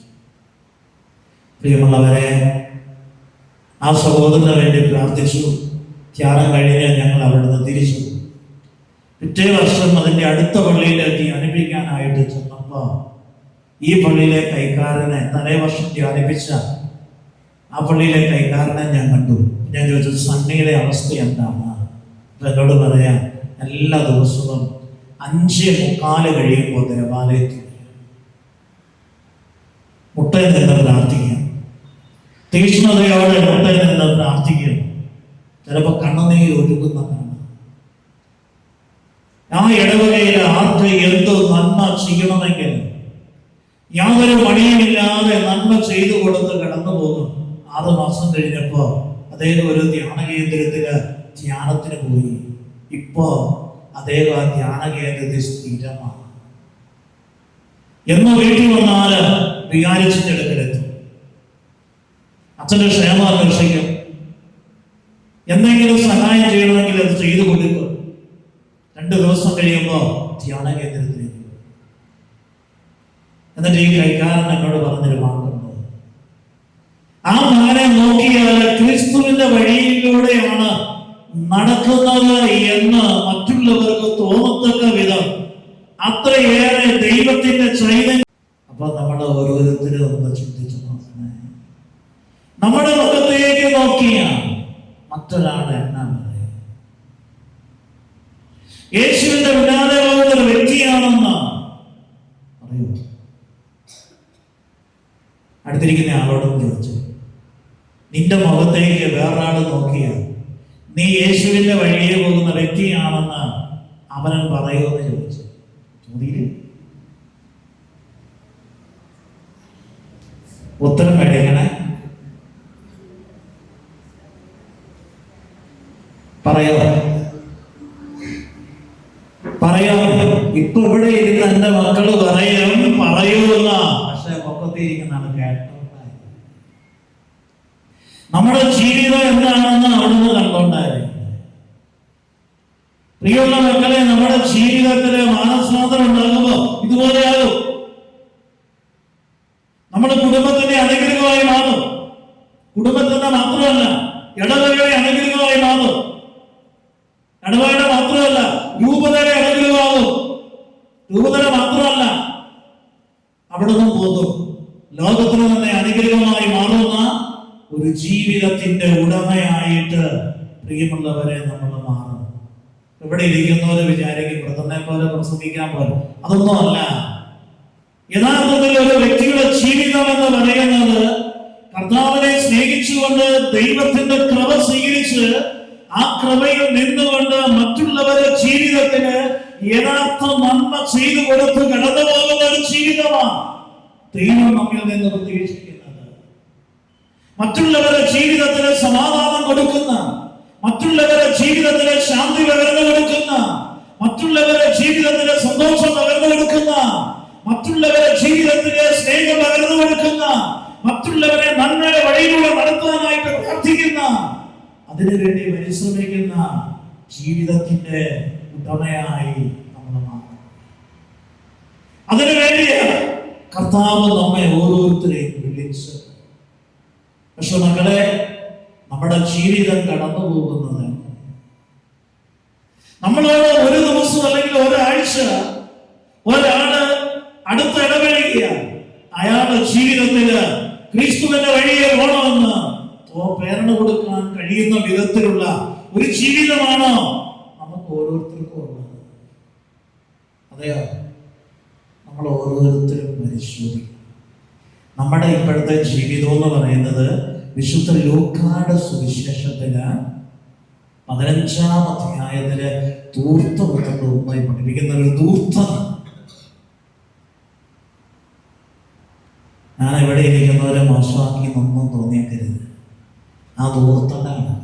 Speaker 1: പ്രിയമുള്ളവരെ, ആ സഹോദരന് വേണ്ടി പ്രാർത്ഥിച്ചു. ധ്യാനം കഴിഞ്ഞ് ഞങ്ങൾ അവിടുന്ന് തിരിച്ചു. പിറ്റേ വർഷം അതിൻ്റെ അടുത്ത പള്ളിയിലേക്ക് ധ്യാനിപ്പിക്കാനായിട്ട് ചെന്നപ്പോൾ ഈ പള്ളിയിലെ കൈക്കാരനെ, തലേ വർഷം ധ്യാനിപ്പിച്ച ആ പള്ളിയിലെ കൈക്കാരനെ ഞാൻ കണ്ടു. ഞാൻ ചോദിച്ചു, സണ്ണിയുടെ അവസ്ഥ എന്താണ്? എന്നോട് പറയാം, എല്ലാ ദിവസവും 5:45 കഴിയുമ്പോൾ ദേവാലയത്തിൽ മുട്ടയിൽ നിന്ന് പ്രാർത്ഥിക്കും. തീക്ഷ്ണതയോടെ മുട്ടയിൽ നിന്ന് പ്രാർത്ഥിക്കും. ചിലപ്പോൾ കണ്ണുനീർ ഒഴുകുന്നതാണ്. ആ ഇടവകയിൽ ആർക്ക് എന്ത് നന്മ ചെയ്യണമെങ്കിൽ യാതൊരു മണിയുമില്ലാതെ നന്മ ചെയ്തു കൊടുത്ത് കടന്നു പോകും. 6 മാസം കഴിഞ്ഞപ്പോ അദ്ദേഹം ഒരു ധ്യാന കേന്ദ്രത്തില് ധ്യാനത്തിന് പോയി. ഇപ്പോ അദ്ദേഹം ആ ധ്യാന കേന്ദ്രത്തിൽ സ്ഥിരമാണ്. എന്ന് വീട്ടിൽ വന്നാല് വികാരിച്ചിന്റെ അടുക്കലെത്തും. അച്ഛന്റെ ക്ഷേമം അന്വേഷിക്കും. എന്തെങ്കിലും സഹായം ചെയ്യണമെങ്കിൽ അത് ചെയ്തു കൊടുക്കും. 2 ദിവസം കഴിയുമ്പോൾ ധ്യാന കേന്ദ്രത്തിലേക്ക്. എന്നിട്ട് ഈ കൈക്കാരൻ എന്നോട് പറഞ്ഞൊരു വാക്കുണ്ട്, ആ മകനെ നോക്കിയാൽ ക്രിസ്തുവിന്റെ വഴിയിലൂടെയാണ് നടക്കുന്നത് എന്ന് മറ്റുള്ളവർക്ക് തോന്നത്തക്ക വിധം അത്രയേറെ ദൈവത്തിന്റെ ചൈതന്യം. അപ്പൊ നമ്മൾ ഓരോരുത്തരും ഒന്ന് ചിന്തിച്ചു നോക്കണേ. നമ്മുടെ മുഖത്തേക്ക് നോക്കിയാൽ മറ്റൊരാൾ എന്നാണ് യേശുവിന്റെ പിന്നാലെ പോകുന്ന ഒരു വ്യക്തിയാണെന്ന് പറയൂ. അടുത്തിരിക്കുന്ന ആളോടും ചോദിച്ചു, നിന്റെ മുഖത്തേക്ക് വേറൊരാൾ നോക്കിയാൽ നീ യേശുവിന്റെ വഴിയെ പോകുന്ന വ്യക്തിയാണെന്ന് അവനൻ പറയുമെന്ന് ചോദിച്ചു. ചോദ്യം ഉത്തരം കഴിയണേ. പറയോ? ഇപ്പൊ ഇവിടെ ഇരുന്ന് എന്റെ മക്കള് പറയൂന്ന, പക്ഷെ പൊക്കത്തിരിക്കുന്നതാണ് കേട്ടോ. നമ്മുടെ ജീവിതം എന്താണെന്ന് അവിടുന്ന് കണ്ടോണ്ടായിരുന്നു. പ്രിയമുള്ള മക്കളെ, നമ്മുടെ ജീവിതത്തില് മാനസാന്തരം ഉണ്ടാകുമ്പോ ഇതുപോലെയാകും. നമ്മുടെ കുടുംബത്തിന്റെ അനുഗ്രഹമായി മാറും. കുടുംബത്തിന്റെ മാത്രമല്ല, ഇടവകയുടെ അനുഗ്രഹമായി മാറും. ഇടവകയുടെ മാത്രമല്ല, രൂപതയുടെ അനുഗ്രഹമാകും. രൂപതര മാത്രമല്ല, അവിടുന്ന് പോകും. ലോകത്തിന് തന്നെ അനുഗ്രഹമായി മാറുന്ന ഒരു ജീവിതത്തിന്റെ ഉടമയായിട്ട് പ്രിയമുള്ളവരെ നമ്മൾ മാറും. ഇവിടെ ഇരിക്കുന്നവരെ വിചാരിക്കും ബ്രദറിനെ പോലെ പ്രസംഗിക്കാൻ പോലെ. അതൊന്നും അല്ല. യഥാർത്ഥത്തിൽ ഒരു വ്യക്തിയുടെ ജീവിതം എന്ന് പറയുന്നത് കർത്താവിനെ സ്നേഹിച്ചുകൊണ്ട് ദൈവത്തിന്റെ കൃപ സ്വീകരിച്ച് ആ കൃപയിൽ നിന്നുകൊണ്ട് മറ്റുള്ളവരുടെ ജീവിതത്തിന് യഥാർത്ഥ നന്മ ചെയ്തു കൊടുത്ത് കടന്നു പോകുന്ന ഒരു ജീവിതമാണ് ദൈവം നമ്മിൽ നിന്ന് പ്രതീക്ഷിക്കുന്നത്. മറ്റുള്ളവരുടെ ജീവിതത്തിന് സമാധാനം കൊടുക്കുന്ന, മറ്റുള്ളവരുടെ ജീവിതത്തിന് ശാന്തി പകർന്നു കൊടുക്കുന്ന, മറ്റുള്ളവരുടെ ജീവിതത്തിന് സന്തോഷം പകർന്നു കൊടുക്കുന്ന, മറ്റുള്ളവരുടെ ജീവിതത്തിന് സ്നേഹം പകർന്നു കൊടുക്കുന്ന, മറ്റുള്ളവരെ നന്മയുടെ വഴിയിലൂടെ നടത്താനായിട്ട് പ്രാർത്ഥിക്കുന്ന, അതിനുവേണ്ടി പരിശ്രമിക്കുന്ന ജീവിതത്തിന്റെ ഉടമയായി നമ്മൾ മാറും. അതിനുവേണ്ടി കർത്താവ് നമ്മെ ഓരോരുത്തരെയും വിളിച്ച്. പക്ഷെ മക്കളെ, നമ്മുടെ ജീവിതം കടന്നു പോകുന്നത് നമ്മളോട് ഒരു ദിവസം അല്ലെങ്കിൽ ഒരാഴ്ച ഒരാള് അടുത്ത് ഇടപഴകിയാൽ അയാളുടെ ജീവിതത്തില് ക്രിസ്തുവിന്റെ വഴിയെ പോകണമെന്ന് പ്രേരണ കൊടുക്കാൻ കഴിയുന്ന വിധത്തിലുള്ള ഒരു ജീവിതമാണോ നമുക്ക് ഓരോരുത്തർക്കും ഉള്ളത്? അതെയോ? നമ്മൾ ഓരോരുത്തരും പരിശോധിക്കും. നമ്മുടെ ഇപ്പോഴത്തെ ജീവിതം എന്ന് പറയുന്നത് വിശുദ്ധ ലൂക്കായുടെ സുവിശേഷത്തില് 15-ാം അധ്യായത്തില് ധൂർത്തപുത്രമായി പഠിപ്പിക്കുന്ന ഒരു ധൂർത്തനാണ്. ഞാൻ ഇവിടെ ഇരിക്കുന്നവരെ മോശമാക്കി ഒന്നും തോന്നിയേക്കരുത്. ആ ധൂർത്തനാണ്.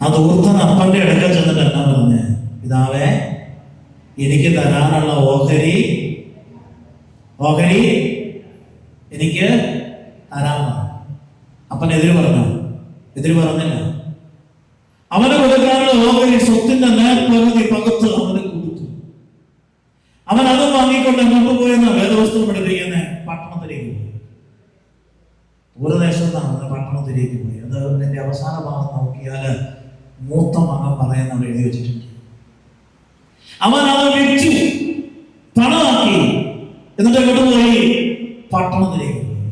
Speaker 1: ആ ധൂർത്തൻ അപ്പന്റെ അടുക്കൽ ചെന്നിട്ട് എന്നാ പറഞ്ഞ്, പിതാവേ, എനിക്ക് തരാനുള്ള ഓഹരി എനിക്ക് തരാമോ? അപ്പൻ എതിര് പറഞ്ഞോ? എതിര് പറഞ്ഞില്ല. അവന് കൊടുക്കാനുള്ള ഓഹരി സ്വത്തിന്റെ നേർപകുതി പകുത്ത് അവന് കൊടുത്തു. അവൻ അതും വാങ്ങിക്കൊണ്ട് എങ്ങോട്ട് പോയെന്ന വേദവസ്തു പഠിപ്പിക്കുന്ന പട്ടണത്തിലേക്ക് പോയി. ദൂരദേശത്താണ് പട്ടണത്തിലേക്ക് പോയി. അത് അതിന്റെ അവസാന ഭാഗം നോക്കിയാൽ മൂത്ത മകൻ പറയുന്നത് എഴുതി വെച്ചിട്ടുണ്ട്. അവൻ അത് വിറ്റു പണമാക്കി. എന്നിട്ട് എങ്ങോട്ട് പോയി? പട്ടണത്തിലേക്ക് പോയി.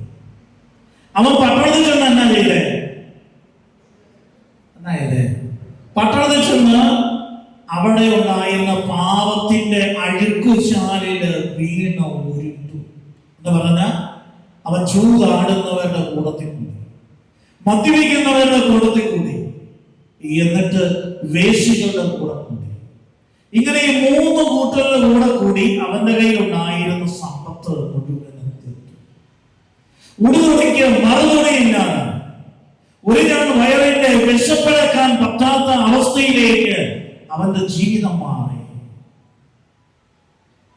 Speaker 1: അവൻ പട്ടണത്തിൽ ചെന്ന് എന്നാ ചെയ്തേ? പട്ടണത്തിൽ ചെന്ന് അവിടെ ഉണ്ടായിരുന്ന പാവത്തിന്റെ അഴുക്കുചാലില് വീണ ഉരുട്ടു. എന്ന് പറഞ്ഞ അവൻ ചൂതാടുന്നവരുടെ കൂടത്തിൽ കൂടി, മദ്യപിക്കുന്നവരുടെ കൂടത്തിൽ കൂടി, എന്നിട്ട് വേശികളുടെ കൂടെ കൂടി. ഇങ്ങനെ ഈ 3 കൂട്ടരുടെ കൂടെ കൂടി അവന്റെ കയ്യിൽ ഉണ്ടായിരുന്ന സമ്പത്ത് മുഴുവനും തീർത്തു. ഉടുതുണിക്ക് മറുതുണിയില്ലാതെ ഒരു ഞാൻ വയറിന്റെ വിശപ്പടക്കാൻ പറ്റാത്ത അവസ്ഥയിലേക്ക് അവന്റെ ജീവിതം മാറി.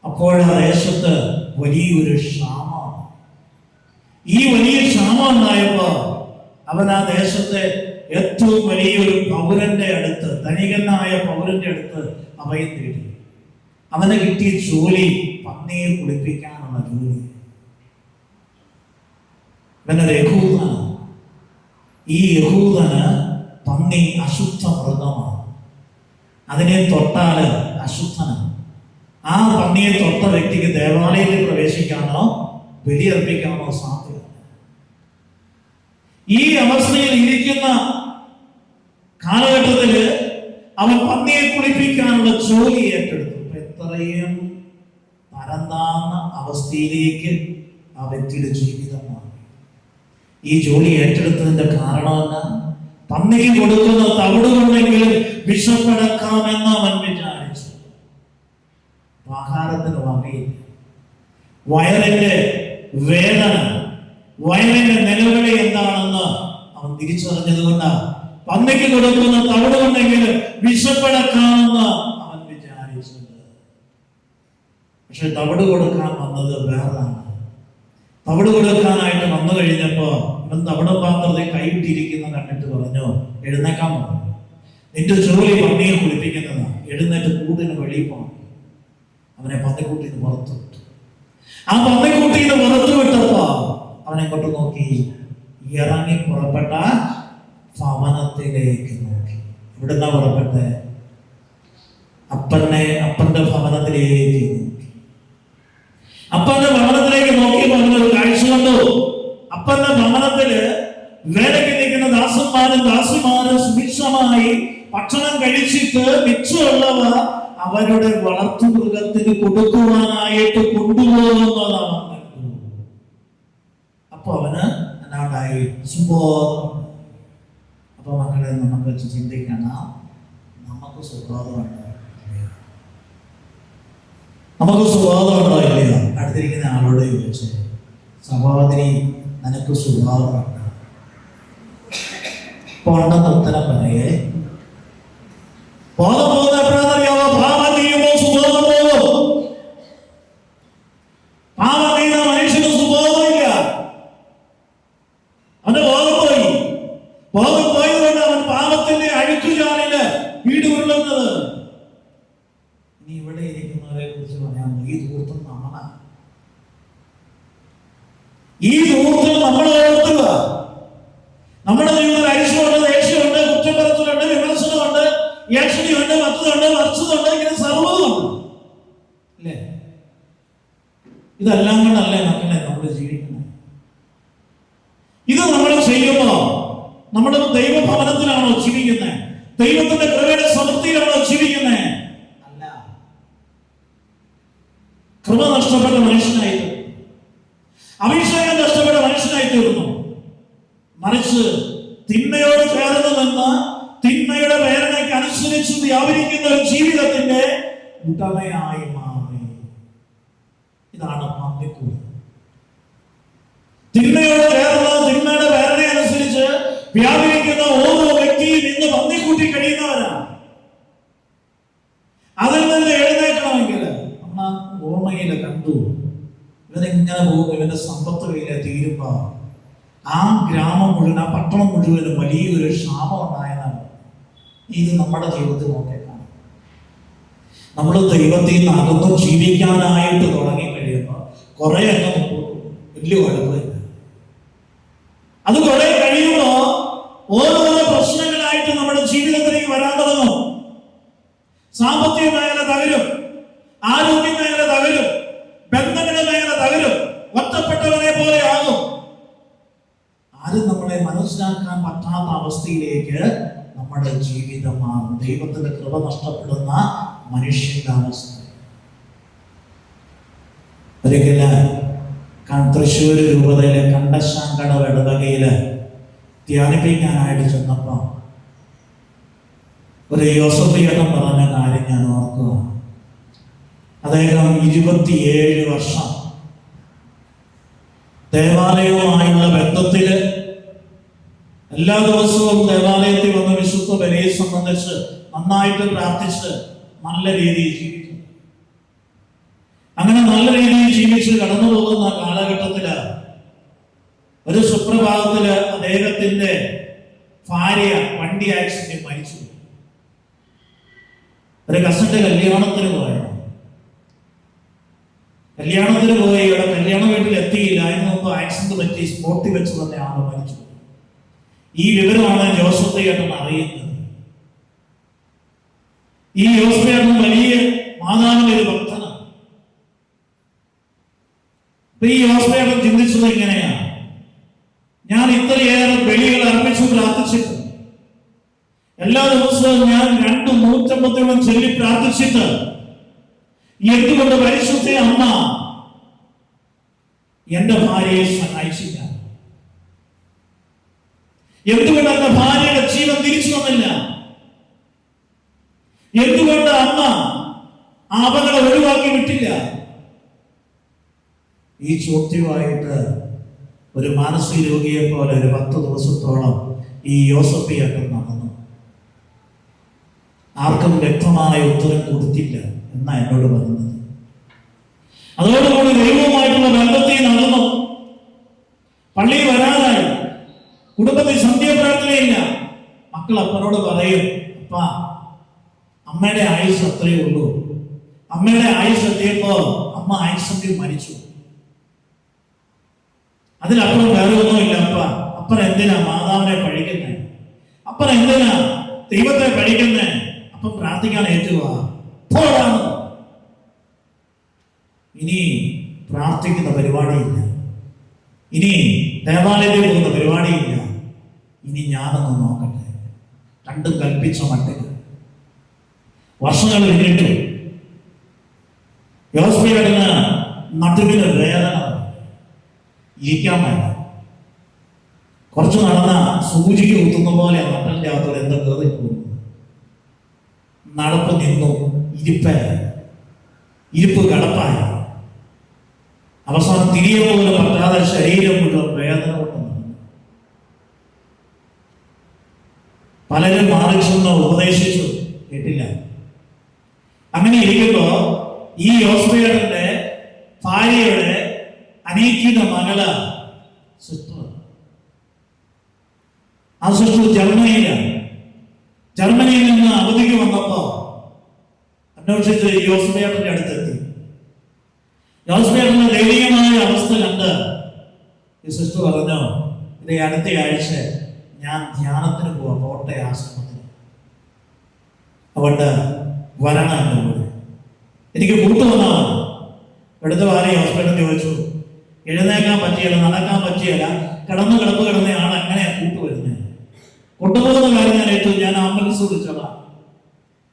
Speaker 1: അപ്പോഴാ ദേശത്ത് വലിയൊരു ക്ഷാമം. ഈ വലിയ ക്ഷാമം ഉണ്ടായപ്പോ അവൻ ആ ദേശത്തെ ഏറ്റവും വലിയൊരു പൗരന്റെ അടുത്ത്, ധനികനായ പൗരന്റെ അടുത്ത് അഭയം തേടി. അവന് കിട്ടിയ ജോലി പന്നിയെ കുളിപ്പിക്കാനുള്ള ജോലി. ഇവനൊരു യഹൂദനാണ്. ഈ യഹൂദന് പന്നി അശുദ്ധ മൃഗമാണ്. അതിനെ തൊട്ടാല് അശുദ്ധനാണ്. ആ പന്നിയെ തൊട്ട വ്യക്തിക്ക് ദേവാലയത്തിൽ പ്രവേശിക്കാനോ ബലിയർപ്പിക്കാനോ സാധ്യത. ഈ അവസ്ഥയിൽ ഇരിക്കുന്ന കാലഘട്ടത്തില് അവൻ പന്നിയെ കുളിപ്പിക്കാനുള്ള ജോലി ഏറ്റെടുത്തു. എത്രയും പരന്താന്ന അവസ്ഥയിലേക്ക് ആ വ്യക്തിയുടെ ജീവിതം മാറി. ഈ ജോലി ഏറ്റെടുത്തതിന്റെ കാരണം എന്നാ? പന്നിക്ക് കൊടുക്കുന്ന തവിട് കൊണ്ടെങ്കിലും വിഷപ്പടക്കാമെന്ന് അവൻ വിചാരിച്ചു. ആഹാരത്തിന് വകയില്ല. വയറിന്റെ വേദന, വയറിന്റെ നിലവിളി എന്താണെന്ന് അവൻ തിരിച്ചറിഞ്ഞത് കൊണ്ടാണ് പന്നിക്ക് കൊടുക്കുന്ന തവിട് കൊണ്ടെങ്കിലും വിഷപ്പടക്കാമെന്ന് അവൻ വിചാരിച്ചത്. പക്ഷെ തവിട് കൊടുക്കാൻ വന്നത് വേറെയാണ്. തവിട് കൊടുക്കാനായിട്ട് വന്നു കഴിഞ്ഞപ്പോ ഇവൻ തവിട് പാത്രത്തെ കൈവിട്ടിരിക്കുന്ന കണ്ടിട്ട് പറഞ്ഞു, എഴുന്നേക്കാൻ പറഞ്ഞു. നിന്റെ ജോലി പന്നിയെ കുളിപ്പിക്കുന്നതാണ്, എഴുന്നേറ്റ് കൂട്ടിന് വെളിയിൽ പോകണം. അവനെ പന്നിക്കൂട്ടിന്ന് പുറത്തു വിട്ടു. ആ പന്നിക്കൂട്ടിന്ന് പുറത്തു വിട്ടപ്പോ അവനെ കൊണ്ട് നോക്കി, ഇറങ്ങി പുറപ്പെട്ട ഭവനത്തിലേക്ക് നോക്കി. ഇവിടുന്ന പുറപ്പെട്ടെ അപ്പന്റെ ഭവനത്തിലേക്ക് നോക്കി. അപ്പന്റെ ഭവനത്തിലേക്ക് നോക്കിയപ്പോൾ അവനൊരു കാഴ്ച കണ്ടു. അപ്പന്റെ ഭവനത്തില് വേലയ്ക്ക് നിൽക്കുന്ന ദാസന്മാരും ദാസിമാരും സുഭിക്ഷമായി ഭക്ഷണം കഴിച്ചിട്ട് മിച്ചമുള്ളവ അവരുടെ വളർത്തുമൃഗത്തിന് കൊടുക്കുവാനായിട്ട് കൊണ്ടുപോകുന്നതാണ്. അപ്പൊ അവന് എന്നാണ്ടായി സുബോധം. അപ്പൊ മക്കളെ നമുക്ക് വെച്ച് ചിന്തിക്കണം, നമുക്ക് സുബോധമുണ്ടോ? നമുക്ക് സുബോധമുണ്ടോ ഇല്ലയോ? അടുത്തിരിക്കുന്ന ആളോട് ചോദിച്ചു, സഹോദരി നിനക്ക് സുബോധമുണ്ടോ? ഉണ്ടെന്ന് ഉത്തരം പറയേ. ബോധം പോകുന്ന എപ്പോഴാണെന്നറിയാമോ? പാപം ചെയ്യുമ്പോൾ സുബോധം പോകും. പാപം ചെയ്യുന്ന മനുഷ്യന് സുബോധമില്ല. അവന്റെ ബോധം പോയി. ബോധം പോയതുകൊണ്ട് അവൻ പാപത്തിന്റെ അഴുക്കുചാലില് വീട് ഉരുളുന്നത്. ഇനി ഇവിടെ ഇരിക്കുന്നവരെ കുറിച്ച് പറയാം. ഈ ദൂർത്തം നമ്മളാണ്. ഈ ദൂർത്തം നമ്മൾ ഓർത്തുക. നമ്മുടെ ജീവിതത്തിൽ അരിശമുണ്ട്, ദേഷ്യമുണ്ട്, കുറ്റപ്പെടുത്തലുണ്ട്, വിമർശനമുണ്ട്, യാക്ഷണിയുണ്ട്, മറ്റതുണ്ട്, മറിച്ചതുണ്ട്, ഇങ്ങനെ സർവ്വതുമുണ്ട്. അല്ലേ? ഇതെല്ലാം കൊണ്ടല്ലേ മക്കളെ നമ്മൾ ജീവിക്കുന്നത്. ഇത് നമ്മൾ ചെയ്യുമ്പോ നമ്മുടെ ദൈവഭവനത്തിലാണോ ജീവിക്കുന്നത്? ദൈവത്തിന്റെ കൃപയുടെ സമൃദ്ധിയിലാണോ ജീവിക്കുന്നത്? അല്ല. കൃപ നഷ്ടപ്പെട്ട മനുഷ്യനായി, അഭിഷേകം നഷ്ടപ്പെട്ട മനുഷ്യനായി തീർന്നു. മറിച്ച് തിന്മയോട് ചേർന്ന് നിന്ന് തിന്മയുടെ പ്രേരണയ്ക്ക് അനുസരിച്ച് വ്യാപരിക്കുന്ന ഒരു ജീവിതത്തിന്റെ ഉടമയായി മാറി. ഇതാണ് പന്നിക്കൂട്. തിന്മയോട് ചേർന്ന് തിന്മയുടെ പ്രേരണ അനുസരിച്ച് വ്യാപരിക്കുന്ന ഓരോ വ്യക്തിയും ഇന്ന് പന്നിക്കൂട്ടി കഴിയുന്നവരാണ്. അതിൽ നിന്ന് എഴുന്നേക്കണമെങ്കിൽ നമ്മൾ ഓർമ്മയില് കണ്ടു, ഇവനെങ്ങനെ പോകും, ഇവന്റെ സമ്പത്ത് കയ്യിലെ തീരുമ്പോ ആ ഗ്രാമം മുഴുവൻ, ആ പട്ടണം മുഴുവനും വലിയൊരു ക്ഷാമം ഉണ്ടായതാണ്. ഇത് നമ്മുടെ ജീവിതത്തിൽ നോക്കിയേക്കാം. നമ്മൾ ദൈവത്തിൽ നിന്ന് അകന്നു ജീവിക്കാനായിട്ട് തുടങ്ങി കഴിയുമ്പോൾ കുറെ അങ്ങ് വലിയ കുഴപ്പമില്ല. അത് കുറെ കഴിയുമ്പോ ഓരോരോ പ്രശ്നങ്ങളായിട്ട് നമ്മുടെ ജീവിതത്തിലേക്ക് വരാൻ തുടങ്ങും. സാമ്പത്തിക മേഖല തകരും, ആരോഗ്യ മേഖല തകരും, ബന്ധങ്ങളുടെ മേഖല തകരും, ഒറ്റപ്പെട്ടവനെ പോലെ ആകും. ആരും നമ്മളെ മനസ്സിലാക്കാൻ പറ്റാത്ത അവസ്ഥയിലേക്ക് നമ്മുടെ ജീവിതം മാറും. ദൈവത്തിന്റെ കൃപ നഷ്ടപ്പെടുന്ന മനുഷ്യന്റെ അവസ്ഥ. ഒരിക്കല് തൃശ്ശൂർ രൂപതയിലെ കണ്ടശാങ്കടവ് ഇടവകയില് ധ്യാനിപ്പിക്കാനായിട്ട് ചെന്നപ്പോ ഒരു യോസഫിയേട്ടൻ പറഞ്ഞ കാര്യം ഞാൻ ഓർക്കുക. അദ്ദേഹം 27 വർഷം ദേവാലയവുമായുള്ള ബന്ധത്തില് എല്ലാ ദിവസവും ദേവാലയത്തിൽ വന്ന് വിശുദ്ധ ബലിയെ സംബന്ധിച്ച് നന്നായിട്ട് പ്രാർത്ഥിച്ച് നല്ല രീതിയിൽ ജീവിച്ചു. അങ്ങനെ നല്ല രീതിയിൽ ജീവിച്ച് കടന്നു പോകുന്ന കാലഘട്ടത്തില് ഒരു സുപ്രഭാതത്തില് അദ്ദേഹത്തിന്റെ ഭാര്യ വണ്ടി ആക്സിഡന്റ് മരിച്ചു. ഒരു കസിന്റെ കല്യാണത്തിന് പോയി. ഇവിടെ കല്യാണ വീട്ടിൽ എത്തിയില്ല. അതിന് മുമ്പ് ആക്സിഡന്റ് പറ്റി സ്പോട്ടിൽ വെച്ച് തന്നെ ആള് മരിച്ചു. ഈ വിവരമാണ് ജോസഫേട്ടൻ അറിയുന്നത്. ഈ ജോസഫേട്ടൻ വലിയ മാതാവിന്റെ ഒരു ഭക്തനാണ്. ഈ ജോസഫേട്ടൻ ചിന്തിച്ചത് എങ്ങനെയാണ്? ഞാൻ ഇത്രയേറെ ബലികൾ അർപ്പിച്ചു പ്രാർത്ഥിച്ചിട്ട്, എല്ലാ ദിവസവും ഞാൻ 250 ചൊല്ലി പ്രാർത്ഥിച്ചിട്ട് എന്തുകൊണ്ട് പരിശുദ്ധ അമ്മ എന്റെ ഭാര്യയെ സഹായിച്ചില്ല? എന്തുകൊണ്ട് എന്റെ ഭാര്യയുടെ ജീവൻ തിരിച്ചു വന്നില്ല? എന്തുകൊണ്ട് അമ്മ ആ അപകടം ഒഴിവാക്കി വിട്ടില്ല? ഈ ചോദ്യമായിട്ട് ഒരു മാനസിക രോഗിയെ പോലെ ഒരു 10 ദിവസത്തോളം ഈ യോസഫിയേട്ടൻ നടന്നു. ആർക്കും വ്യക്തമായ ഉത്തരം കൊടുത്തില്ല എന്നാ എന്നോട് പറയുന്നത്. അതോടുകൂടി ദൈവവുമായിട്ടുള്ള ബന്ധത്തിൽ നടന്നു. പള്ളി വരാനായി, കുടുംബത്തിൽ സന്ധ്യാപ്രാർത്ഥനയില്ല. മക്കൾ അപ്പനോട് പറയും, അപ്പ അമ്മയുടെ ആയുസ് അത്രയേ ഉള്ളൂ. അമ്മയുടെ ആയുസ് എത്തിയപ്പോ അമ്മ ആക്സിഡന്റിൽ മരിച്ചു. അതിലപ്പുറം വേറെ ഒന്നുമില്ല. അപ്പൻ എന്തിനാ മാതാവിനെ പഴിക്കുന്നേ? അപ്പൻ എന്തിനാ ദൈവത്തെ പഴിക്കുന്നേ? അപ്പം പ്രാർത്ഥിക്കാൻ ഏറ്റുവാ. ഇനി പ്രാർത്ഥിക്കുന്ന പരിപാടിയില്ല, ഇനി ദേവാലയത്തിൽ പോകുന്ന പരിപാടിയില്ല, ഇനി ഞാനൊന്ന് നോക്കട്ടെ. രണ്ടും കൽപ്പിച്ച മട്ടിൽ വർഷങ്ങൾ പിന്നിട്ടു. യോസഫിയേട്ടന് നടുവിന് വേദന, ഇരിക്കാൻ വേണ്ട. കുറച്ചു നടന്ന സൂചിക്ക് കുത്തുന്ന പോലെ നട്ടലിന്റെ അകത്തോടെ എന്താ കയറി പോകുന്നു. നടപ്പ് നിന്നു, ഇരിപ്പ് കടപ്പായി. അവസാനം തിരികെ പോലും പറ്റാതെ ശരീരം മുഴുവൻ വേദന കൊണ്ടു. പലരും മാറിച്ചെന്ന് ഉപദേശിച്ചു, കേട്ടില്ല. അങ്ങനെ ഇരിക്കുമ്പോ ഈ യോസഫിയേട്ടന്റെ ഭാര്യയുടെ അനീക്കിയുടെ മകള് സിസ്റ്റർ, ആ സിസ്റ്റർ ജർമ്മനിയിൽ നിന്ന് അവധിക്ക് വന്നപ്പോ അന്വേഷിച്ച് യോസഫിയേട്ടന്റെ അടുത്തെത്തി. യോസഫിയേട്ടന്റെ ദയനീയമായ അവസ്ഥ കണ്ട് ഈ സിസ്റ്റർ പറഞ്ഞു, ഇതേ അടുത്ത ആഴ്ച ഞാൻ ധ്യാനത്തിന് പോവാം കോട്ടയ ആശ്രമത്തിന്, അതുകൊണ്ട് വരണം എൻ്റെ കൂടെ. എനിക്ക് കൂട്ടുവന്നതാണ്. എടുത്ത വാരി യോസഫിയേട്ടൻ ചോദിച്ചു, എഴുന്നേക്കാൻ പറ്റിയല്ല, നടക്കാൻ പറ്റിയല്ല, കിടന്നയാൾ എങ്ങനെയാ കൂട്ടുവരുന്നത്? കൊണ്ടുപോകുന്ന കാര്യം ഞാൻ ഏറ്റവും ഞാൻ ആംബുലൻസ് വിളിച്ചോളാം.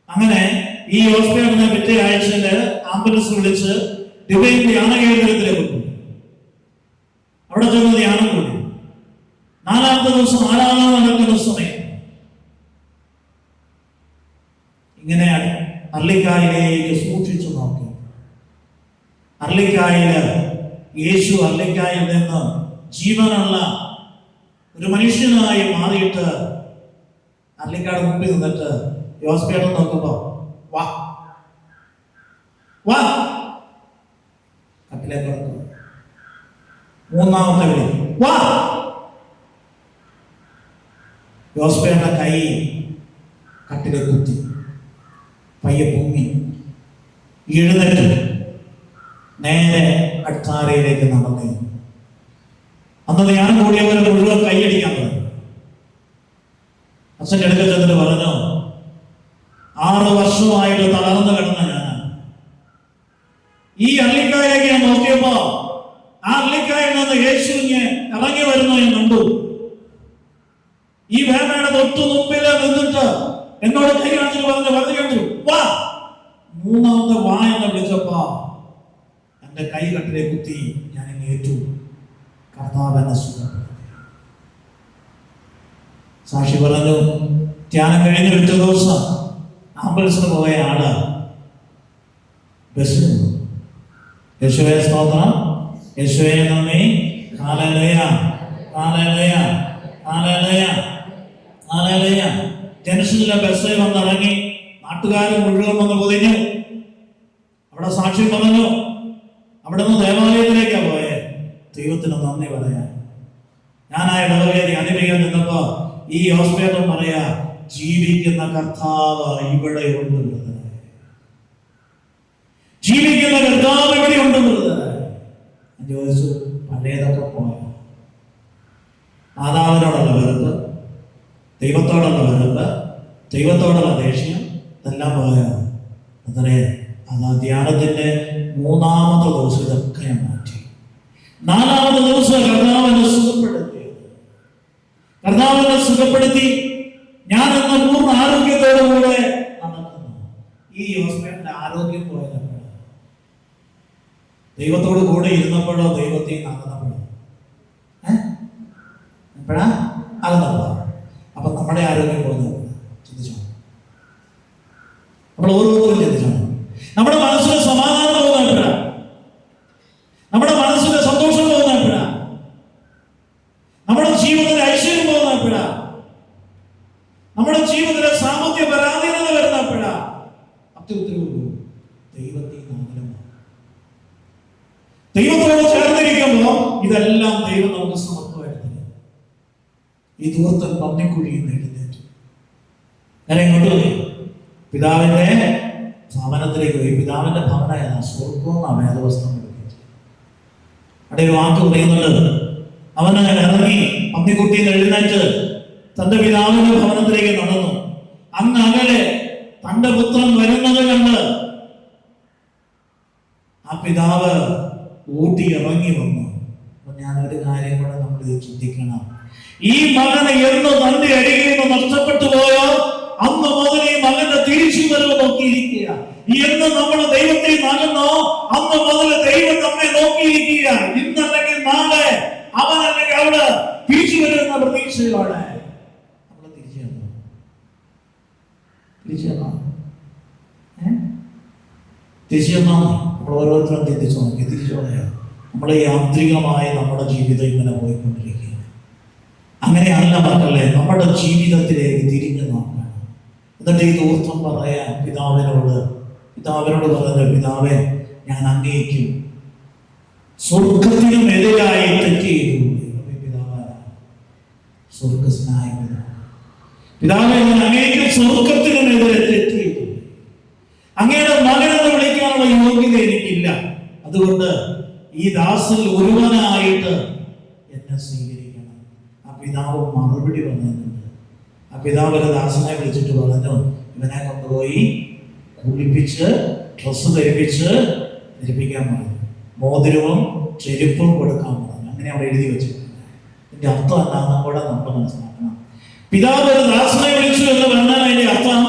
Speaker 1: അങ്ങനെ ഈ യോസഫിയേട്ടനെ പിറ്റേ ആഴ്ചയില് ആംബുലൻസ് വിളിച്ച് ഡിവൈൻ ധ്യാന കേന്ദ്രത്തിലേക്ക് പോയി. അവിടെ ചെന്ന് ധ്യാനം കൂടി. 4-ാമത്തെ ദിവസം ആരാധന നടക്കുന്ന സമയം ഇങ്ങനെ അർലിക്കായിലേക്ക് സൂക്ഷിച്ചു നോക്കി. അർലിക്കായില് യേശു അർലിക്കായിൽ നിന്ന് ജീവനുള്ള ഒരു മനുഷ്യനായി മാറിയിട്ട് അർലിക്കാട് മുമ്പിൽ നിന്നിട്ട് യോസഫിയേട്ടൻ നോക്കുമ്പോ വാ വാ കട്ടിലേക്ക് കിടക്കുന്നു. 3-ാമത്തെ വിളി വാ. യോസഫിയേട്ടൻ കൈ കട്ടിലെ കുത്തി പയ്യെ പൊങ്ങി എഴുന്നേറ്റ് നേരെ അൾത്താരയിലേക്ക് നടന്നു. അന്ന് ധ്യാനം കൂടിയവരെ മുഴുവൻ കൈയടിക്കാൻ പറഞ്ഞു. അച്ഛൻ എടുക്ക ചെന്നിട്ട് പറഞ്ഞു, 6 വർഷമായിട്ട് തളർന്നു കിടന്ന ഞാൻ ഈ അള്ളിക്കായിലേക്ക് ഞാൻ നോക്കിയപ്പോ ആ അള്ളിക്കായിൽ നിന്ന് യേശുവിനെ ഇറങ്ങി വരുന്നു എന്ന് കണ്ടു. ഈ വേദനയുടെ തൊട്ടു മുമ്പിൽ നിന്നിട്ട് എന്നോട് കൈ കാണിച്ചിട്ട് പറഞ്ഞു, വെറുതെ കാണിച്ചു വാ. 3-ാമത്തെ വാ എന്ന് വിളിച്ചപ്പോ എന്റെ കൈ കട്ടിലെ കുത്തി ഞാൻ ഏറ്റു. കർത്താവിനെ സുഖപ്പെടുത്തി. സാക്ഷി പറഞ്ഞു, ധ്യാനം കഴിഞ്ഞ് 8 ദിവസം ആംബുലൻസിന് പോയ ആള് ബസ്സിൽ നിന്നു. യേശുവേ സ്തോത്രം, യേശുവേ നന്ദി, ഹല്ലേലൂയ, ഹല്ലേലൂയ, ഹല്ലേലൂയ, ഹല്ലേലൂയ. ജംഗ്ഷനിലെ ബസ്സിൽ വന്നിറങ്ങി. നാട്ടുകാർ മുഴുവൻ വന്ന് പൊതിഞ്ഞു. അവിടെ സാക്ഷ്യം പറഞ്ഞു. അവിടെ നിന്ന് ദേവാലയത്തിലേക്കാണ് പോയെ. ദൈവത്തിന് നന്ദി പറയാൻ. ഞാൻ ആ ഇടവകയിൽ അനുഭവിക്കാൻ നിന്നപ്പോ ഈ ഹോസ്പിറ്റൽ പറയാ, ജീവിക്കുന്ന കർത്താവ് ഇവിടെ ഉണ്ട്, ജീവിക്കുന്ന കർത്താവ് ഇവിടെ ഉണ്ട്. ഞാൻ ചോദിച്ചു, പഴയതൊക്കെ പോയ മാതാവിനോടുള്ള വെറുപ്പ്, ദൈവത്തോടുള്ള വെറുപ്പ്, ദൈവത്തോടുള്ള ദേഷ്യം, ഇതെല്ലാം പോയ അതേ. അത് ആ ധ്യാനത്തിന്റെ 3-ാമത്തെ ദിവസം ഇതൊക്കെ ഞാൻ മാറ്റി. 4-ാമത്തെ ദിവസം കർത്താവിനെ സുഖപ്പെടുത്തി ഞാൻ എന്ന പൂർണ്ണ ആരോഗ്യത്തോടുകൂടെ നടക്കുന്നു. ഈ ഹോസ്പിറ്റലിന്റെ ആരോഗ്യം പോയതാണ്. ദൈവത്തോട് കൂടെ ഇരുന്നപ്പോഴോ ദൈവത്തെ അകന്നപ്പോഴോ എപ്പോഴാ അകന്നപ്പോ. അപ്പൊ നമ്മുടെ ആരോഗ്യം പോകുന്നത് ചിന്തിച്ചോ. നമ്മൾ ഓരോരുത്തരും ചിന്തിച്ചോ. നമ്മുടെ മനസ്സിന് സമാധാനം പോകുന്ന എപ്പോഴാ? നമ്മുടെ മനസ്സിന് സന്തോഷം പോകുന്ന എപ്പോഴാ? നമ്മുടെ ജീവിതത്തിലെ ഐശ്വര്യം പോകുന്ന എപ്പോഴാ? നമ്മുടെ ജീവിതത്തിലെ സാമ്പത്തിക പരാധീനത വരുന്ന എപ്പോഴാ? അത്യുത്തരവ് ദൈവത്തെ ദൈവത്തോട് ചേർന്നിരിക്കുമ്പോ ഇതെല്ലാം ദൈവം നമുക്ക് സമത്വമായിട്ട് തരും. ഈ ദൂരത്തൻ പന്നിക്കുഴിയിൽ എഴുന്നേറ്റു. ഞാൻ എങ്ങോട്ട് പോയി? പിതാവിന്റെ ഭവനത്തിലേക്ക് പോയി. പിതാവിന്റെ ഭവന സ്വർഗവും വേദവസ്ത്രം എടുപ്പിച്ചു. അവിടെ ഒരു വാക്ക് പറയുന്നുണ്ട്. അവന് ഇറങ്ങി പന്നിക്കുട്ടിയിൽ എഴുന്നേറ്റ് തന്റെ പിതാവിന്റെ ഭവനത്തിലേക്ക് നടന്നു. അങ്ങ് അകലെ തന്റെ പുത്രൻ വരുന്നത് കണ്ട് ആ പിതാവ് ഊട്ടി ഇറങ്ങി വന്നു. അപ്പൊ ഞാനൊരു കാര്യം കൂടെ നമ്മൾ ചിന്തിക്കണം. ഈ മകന് എന്ന് തന്റെ അരികിൽ നിന്ന് നഷ്ടപ്പെട്ടു പോയോ അന്ന് മുതൽ ഈ മകന്റെ തിരിച്ചു വരവ് നോക്കിയിരിക്കുക. എന്ന് നമ്മൾ ദൈവത്തെ നൽകുന്നോ അന്ന് മുതൽ ദൈവം നമ്മെ നോക്കിയിരിക്കുക. ഇന്നല്ലെങ്കിൽ നാളെ അവൻ അല്ലെങ്കിൽ അവള് തിരിച്ചു വരുന്ന പ്രതീക്ഷയോടെ നമ്മൾ തിരിച്ചു നമ്മൾ ഓരോരുത്തരും ചിന്തിച്ചു നോക്കി. തിരിച്ചു പറയാം, നമ്മുടെ യാന്ത്രികമായി നമ്മുടെ ജീവിതം ഇങ്ങനെ പോയിക്കൊണ്ടിരിക്കുക. അങ്ങനെയല്ല മക്കളെ, നമ്മുടെ ജീവിതത്തിലേക്ക് തിരിഞ്ഞു നോക്കണം. എന്നിട്ട് ഈ ദൂർത്തം പറയാൻ പിതാവിനോട് പറഞ്ഞു, പിതാവേ, ഞാൻ അങ്ങേക്കും സ്വർഗത്തിനും എതിരായി തെറ്റ് ചെയ്തു. സ്വർഗസ്നായ പിതാവേ, ഞാൻ അങ്ങേക്കും സ്വർഗത്തിനുമെതിരെ തെറ്റ് ചെയ്തു. അങ്ങയുടെ മകനെന്ന് വിളിക്കാനുള്ള യോഗ്യത എനിക്കില്ല. അതുകൊണ്ട് ഈ ദാസിൽ ഒരുവനായിട്ട് എന്നെ സ്വീകരിക്കണം. ആ പിതാവ് മറുപടി പറഞ്ഞിട്ടുണ്ട്. ആ പിതാവ് ഒരു ദാസനെ വിളിച്ചിട്ട് പറഞ്ഞു, ഇവനെ കൊണ്ടുപോയി കുളിപ്പിച്ച് ഡ്രസ്സ് ധരിപ്പിക്കാൻ പറഞ്ഞു. മോതിരവും ചെരുപ്പും കൊടുക്കാൻ പറഞ്ഞു. അങ്ങനെ അവിടെ എഴുതി വെച്ചിട്ടുണ്ട്. ഇതിന്റെ അർത്ഥം എന്താണെന്നും കൂടെ നമ്മൾ മനസ്സിലാക്കണം. പിതാവ് ഒരു ദാസനെ വിളിച്ചു എന്ന് പറഞ്ഞാൽ അതിന്റെ അർത്ഥം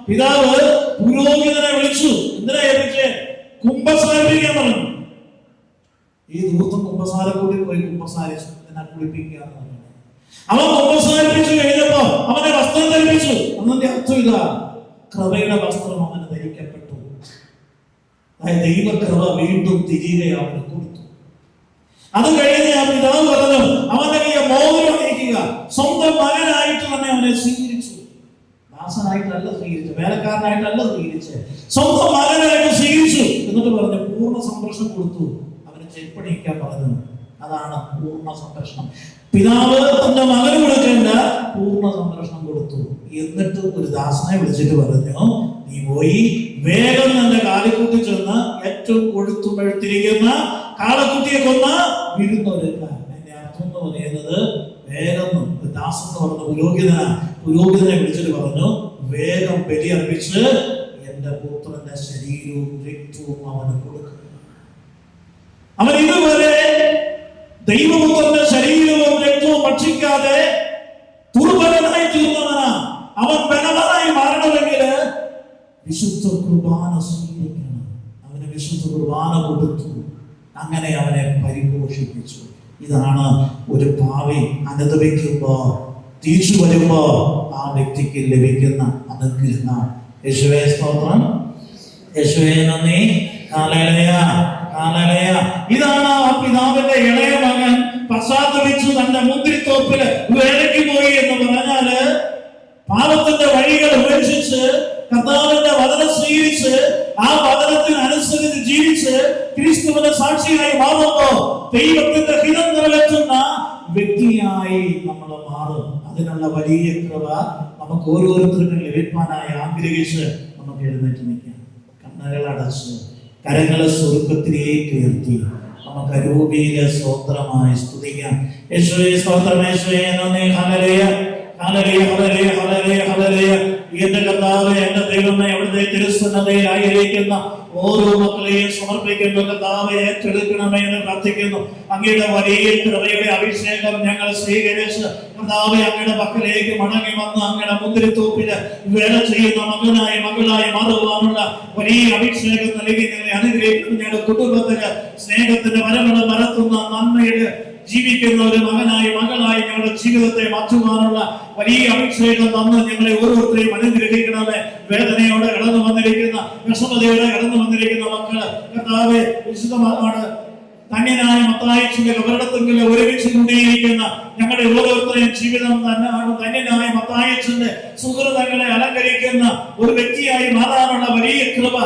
Speaker 1: പിതാവ് പുരോഹിതനെ വിളിച്ചു. എന്തിനാ ഏൽപ്പിച്ച്? കുമ്പസാരിപ്പിക്കാൻ പറഞ്ഞു. ഈ ദൂർത്തും കുമ്പസാരക്കൂടി പോയി കുമ്പസാരിച്ചു. ഇതിനെ കുളിപ്പിക്കുക എന്ന് പറഞ്ഞു. അവൻ കുമ്പസാരിപ്പിച്ചു കഴിഞ്ഞപ്പോ അവനെ വസ്ത്രം ധരിപ്പിച്ചു. അതിന്റെ അർത്ഥം ഇതാ, കൃപയുടെ വസ്ത്രം അവന് ധരിക്കപ്പെട്ടു. അതായത് ദൈവകൃപ വീണ്ടും തിരികെ അവന് കൊടുത്തു. അത് കഴിഞ്ഞ് ആ പിതാവ് പറഞ്ഞു, അവന്റെ കയ്യെ മോതിരം അണിയിക്കുക. സ്വന്തം മകനായിട്ട് തന്നെ അവനെ സ്വീകരിച്ചു. ദാസനായിട്ടല്ല സ്വീകരിച്ചു, വേലക്കാരനായിട്ടല്ല സ്വീകരിച്ച്, സ്വന്തം മകനായിട്ട് സ്വീകരിച്ചു. എന്നിട്ട് പറഞ്ഞു പൂർണ്ണ സംരക്ഷണം കൊടുത്തു. അവന് ചെരുപ്പണിയിക്കാൻ പറഞ്ഞു. അതാണ് പൂർണ്ണ സംരക്ഷണം. പിതാവ് തന്റെ മകന് കൊടുക്കേണ്ട പൂർണ്ണ സംരക്ഷണം കൊടുത്തു. എന്നിട്ട് ഒരു ദാസനെ വിളിച്ചിട്ട് പറഞ്ഞു, നീ പോയി വേഗം എന്റെ കാലിക്കുട്ടി ചെന്ന് ഏറ്റവും കൊഴുത്തു പഴുത്തിരിക്കുന്ന കാളക്കുട്ടിയെ കൊന്ന വിരുന്നൊരുക്കാൻ. എന്റെ അർത്ഥം എന്ന് പറയുന്നത് വേഗം ദാസൻ എന്ന് പറഞ്ഞ പുരോഹിതനെ വിളിച്ചിട്ട് പറഞ്ഞു, വേഗം ബലി അർപ്പിച്ച് എന്റെ പുത്രന്റെ ശരീരവും രക്തവും അവന് കൊടുക്കുക. അവൻ ഇതുവരെ ദൈവപുത്രന്റെ ശരീരവും രക്തവും ഭക്ഷിക്കാതെ ദുർബലനായി തീർന്നവനാ. അവൻ ബലവാനായി മാറണമെങ്കിൽ വിശുദ്ധ കുർബാന സ്വീകരിക്കണം. അവന് വിശുദ്ധ കുർബാന കൊടുത്തു. അങ്ങനെ അവനെ പരിപോഷിപ്പിച്ചു. ഇതാണ് ഒരു പാവി അനുദപിക്കുമ്പോ തിരിച്ചു വരുമ്പോ ആ വ്യക്തിക്ക് ലഭിക്കുന്ന അനുഗ്രഹം. യേശുവേ സ്തോത്രം, യേശുവേ നന്ദി. Hallelujah, hallelujah. ഇതാണ് ആ പിതാവിന്റെ ഇളയ മകൻ പശ്ചാത്തപിച്ചു തന്റെ മുന്തിരിത്തോപ്പില് വേലയ്ക്ക് പോയി എന്ന് പറഞ്ഞാല് പാപത്തിന്റെ വഴികൾ ഉപേക്ഷിച്ച് കർത്താവിന്റെ വചനം സ്വീകരിച്ച് ആ വചനത്തിനനുസരിച്ച് ജീവിച്ച് ക്രിസ്തുവിന്റെ സാക്ഷിയായി മാറുമ്പോ ദൈവത്തിന്റെ ഹിതം നിറവേറ്റുന്ന വ്യക്തിയായി നമ്മൾ മാറും. അതിനുള്ള വലിയ കൃപ നമുക്ക് ഓരോരുത്തർക്കും ലഭിക്കാനായി ആഗ്രഹിച്ച് നമുക്ക് എഴുന്നേറ്റ് നിൽക്കാം. കണ്ണുകൾ അടച്ച് കരങ്ങളെ സ്വർഗ്ഗത്തിലേക്ക് ഉയർത്തി നമുക്ക് അരൂപിയിലെ സ്തോത്രമായി സ്തുതിക്കാം. യേശുവേ സ്തോത്രം, യേശുവേ നന്ദി. Hallelujah, hallelujah, hallelujah, hallelujah, hallelujah. എന്റെ കർത്താവേ, എന്റെ ദൈവമേ, അവിടുത്തെ തിരുസന്നതയിൽ ആയിരിക്കുന്ന ഓരോ മക്കളെയും സമർപ്പിക്കുന്നു. കർത്താവേ, ഏറ്റെടുക്കണമേ എന്ന് പ്രാർത്ഥിക്കുന്നു. അങ്ങയുടെ വലിയ കൃപയുടെ അഭിഷേകം ഞങ്ങൾ സ്വീകരിച്ച് കർത്താവേ, അങ്ങയുടെ പക്കലേക്ക് മടങ്ങി വന്ന് അങ്ങയുടെ മുന്തിരിത്തോപ്പില് വേല ചെയ്യുന്ന മകളായി മാറുവാനുള്ള വലിയ അഭിഷേകം നൽകി ഞങ്ങളെ അനുഗ്രഹിക്കുന്നു. ഞങ്ങളുടെ കുടുംബത്തിന് സ്നേഹത്തിന്റെ വരമുള്ള പരത്തുന്ന നന്മയുടെ ജീവിക്കുന്ന ഒരു മകനായി മകളായി ഞങ്ങളുടെ ജീവിതത്തെ മാറ്റുവാനുള്ള വലിയ അഭിഷേകം തന്ന് ഞങ്ങളെ ഓരോരുത്തരെയും അനുഗ്രഹിക്കണമേ. വേദനയോടെ കടന്നു വന്നിരിക്കുന്ന, വിഷമതയോടെ കടന്നു വന്നിരിക്കുന്ന മക്കള് കർത്താവേ, വിശുദ്ധമാണ് ധന്യനായ മത്തായിയുടെ കബറിടത്തിൽ ഒരുമിച്ച് കൂടിയിരിക്കുന്ന ഞങ്ങളുടെ ഓരോരുത്തരെയും ജീവിതം തന്നെയാണ് ധന്യനായ മത്തായിയുടെ സുഹൃതങ്ങളെ അലങ്കരിക്കുന്ന ഒരു വ്യക്തിയായി മാറാനുള്ള വലിയ കൃപ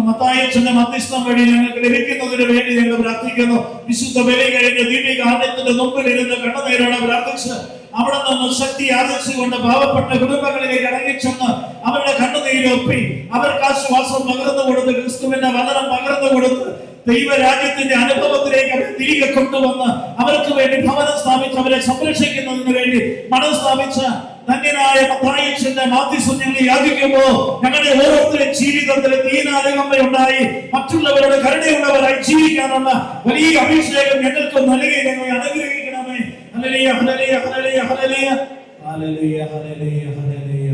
Speaker 1: മത്തായിയുടെ മധ്യസ്ഥം വഴി ഞങ്ങൾക്ക് ലഭിക്കുന്നതിന് വേണ്ടി ഞങ്ങൾ പ്രാർത്ഥിക്കുന്നു. വിശുദ്ധ ബലി കഴിഞ്ഞ ദീപികാന്യത്തിന്റെ മുമ്പിൽ ഇരുന്ന് കണ്ണുനീരോടെ പ്രാർത്ഥിച്ച് അവിടെ നിന്ന് ശക്തി ആദർശിച്ചുകൊണ്ട് പാവപ്പെട്ട കുടുംബങ്ങളിലേക്ക് ഇറങ്ങിച്ചെന്ന് അവരുടെ കണ്ണുനീരൊപ്പി അവർക്ക് ആശ്വാസം പകർന്നു കൊടുത്ത് ക്രിസ്തുവിന്റെ വചനം പകർന്നു കൊടുത്ത് ദൈവരാജ്യത്തിന്റെ അനുഭവത്തിലേക്ക് അവരെ തിരികെ കൊണ്ടുവന്ന് അവർക്ക് വേണ്ടി ഭവനം സ്ഥാപിച്ച് അവരെ സംരക്ഷിക്കുന്നതിന് വേണ്ടി മനം സ്ഥാപിച്ച ധന്യനായ മത്തായിയുടെ മാധ്യസ്ഥം ഞങ്ങൾ യാചിക്കുമ്പോ ഞങ്ങളുടെ ഓരോരുത്തരുടെ ജീവിതത്തിൽ ദീനാനുകമ്പയുണ്ടായി മറ്റുള്ളവരുടെ കരുണയുള്ളവരായി ജീവിക്കാനുള്ള വലിയ അഭിഷേകം ഞങ്ങൾക്ക് നൽകി ഞങ്ങളെ അനുഗ്രഹിക്കണമേ. Hallelujah, hallelujah, hallelujah, hallelujah, hallelujah, hallelujah, hallelujah.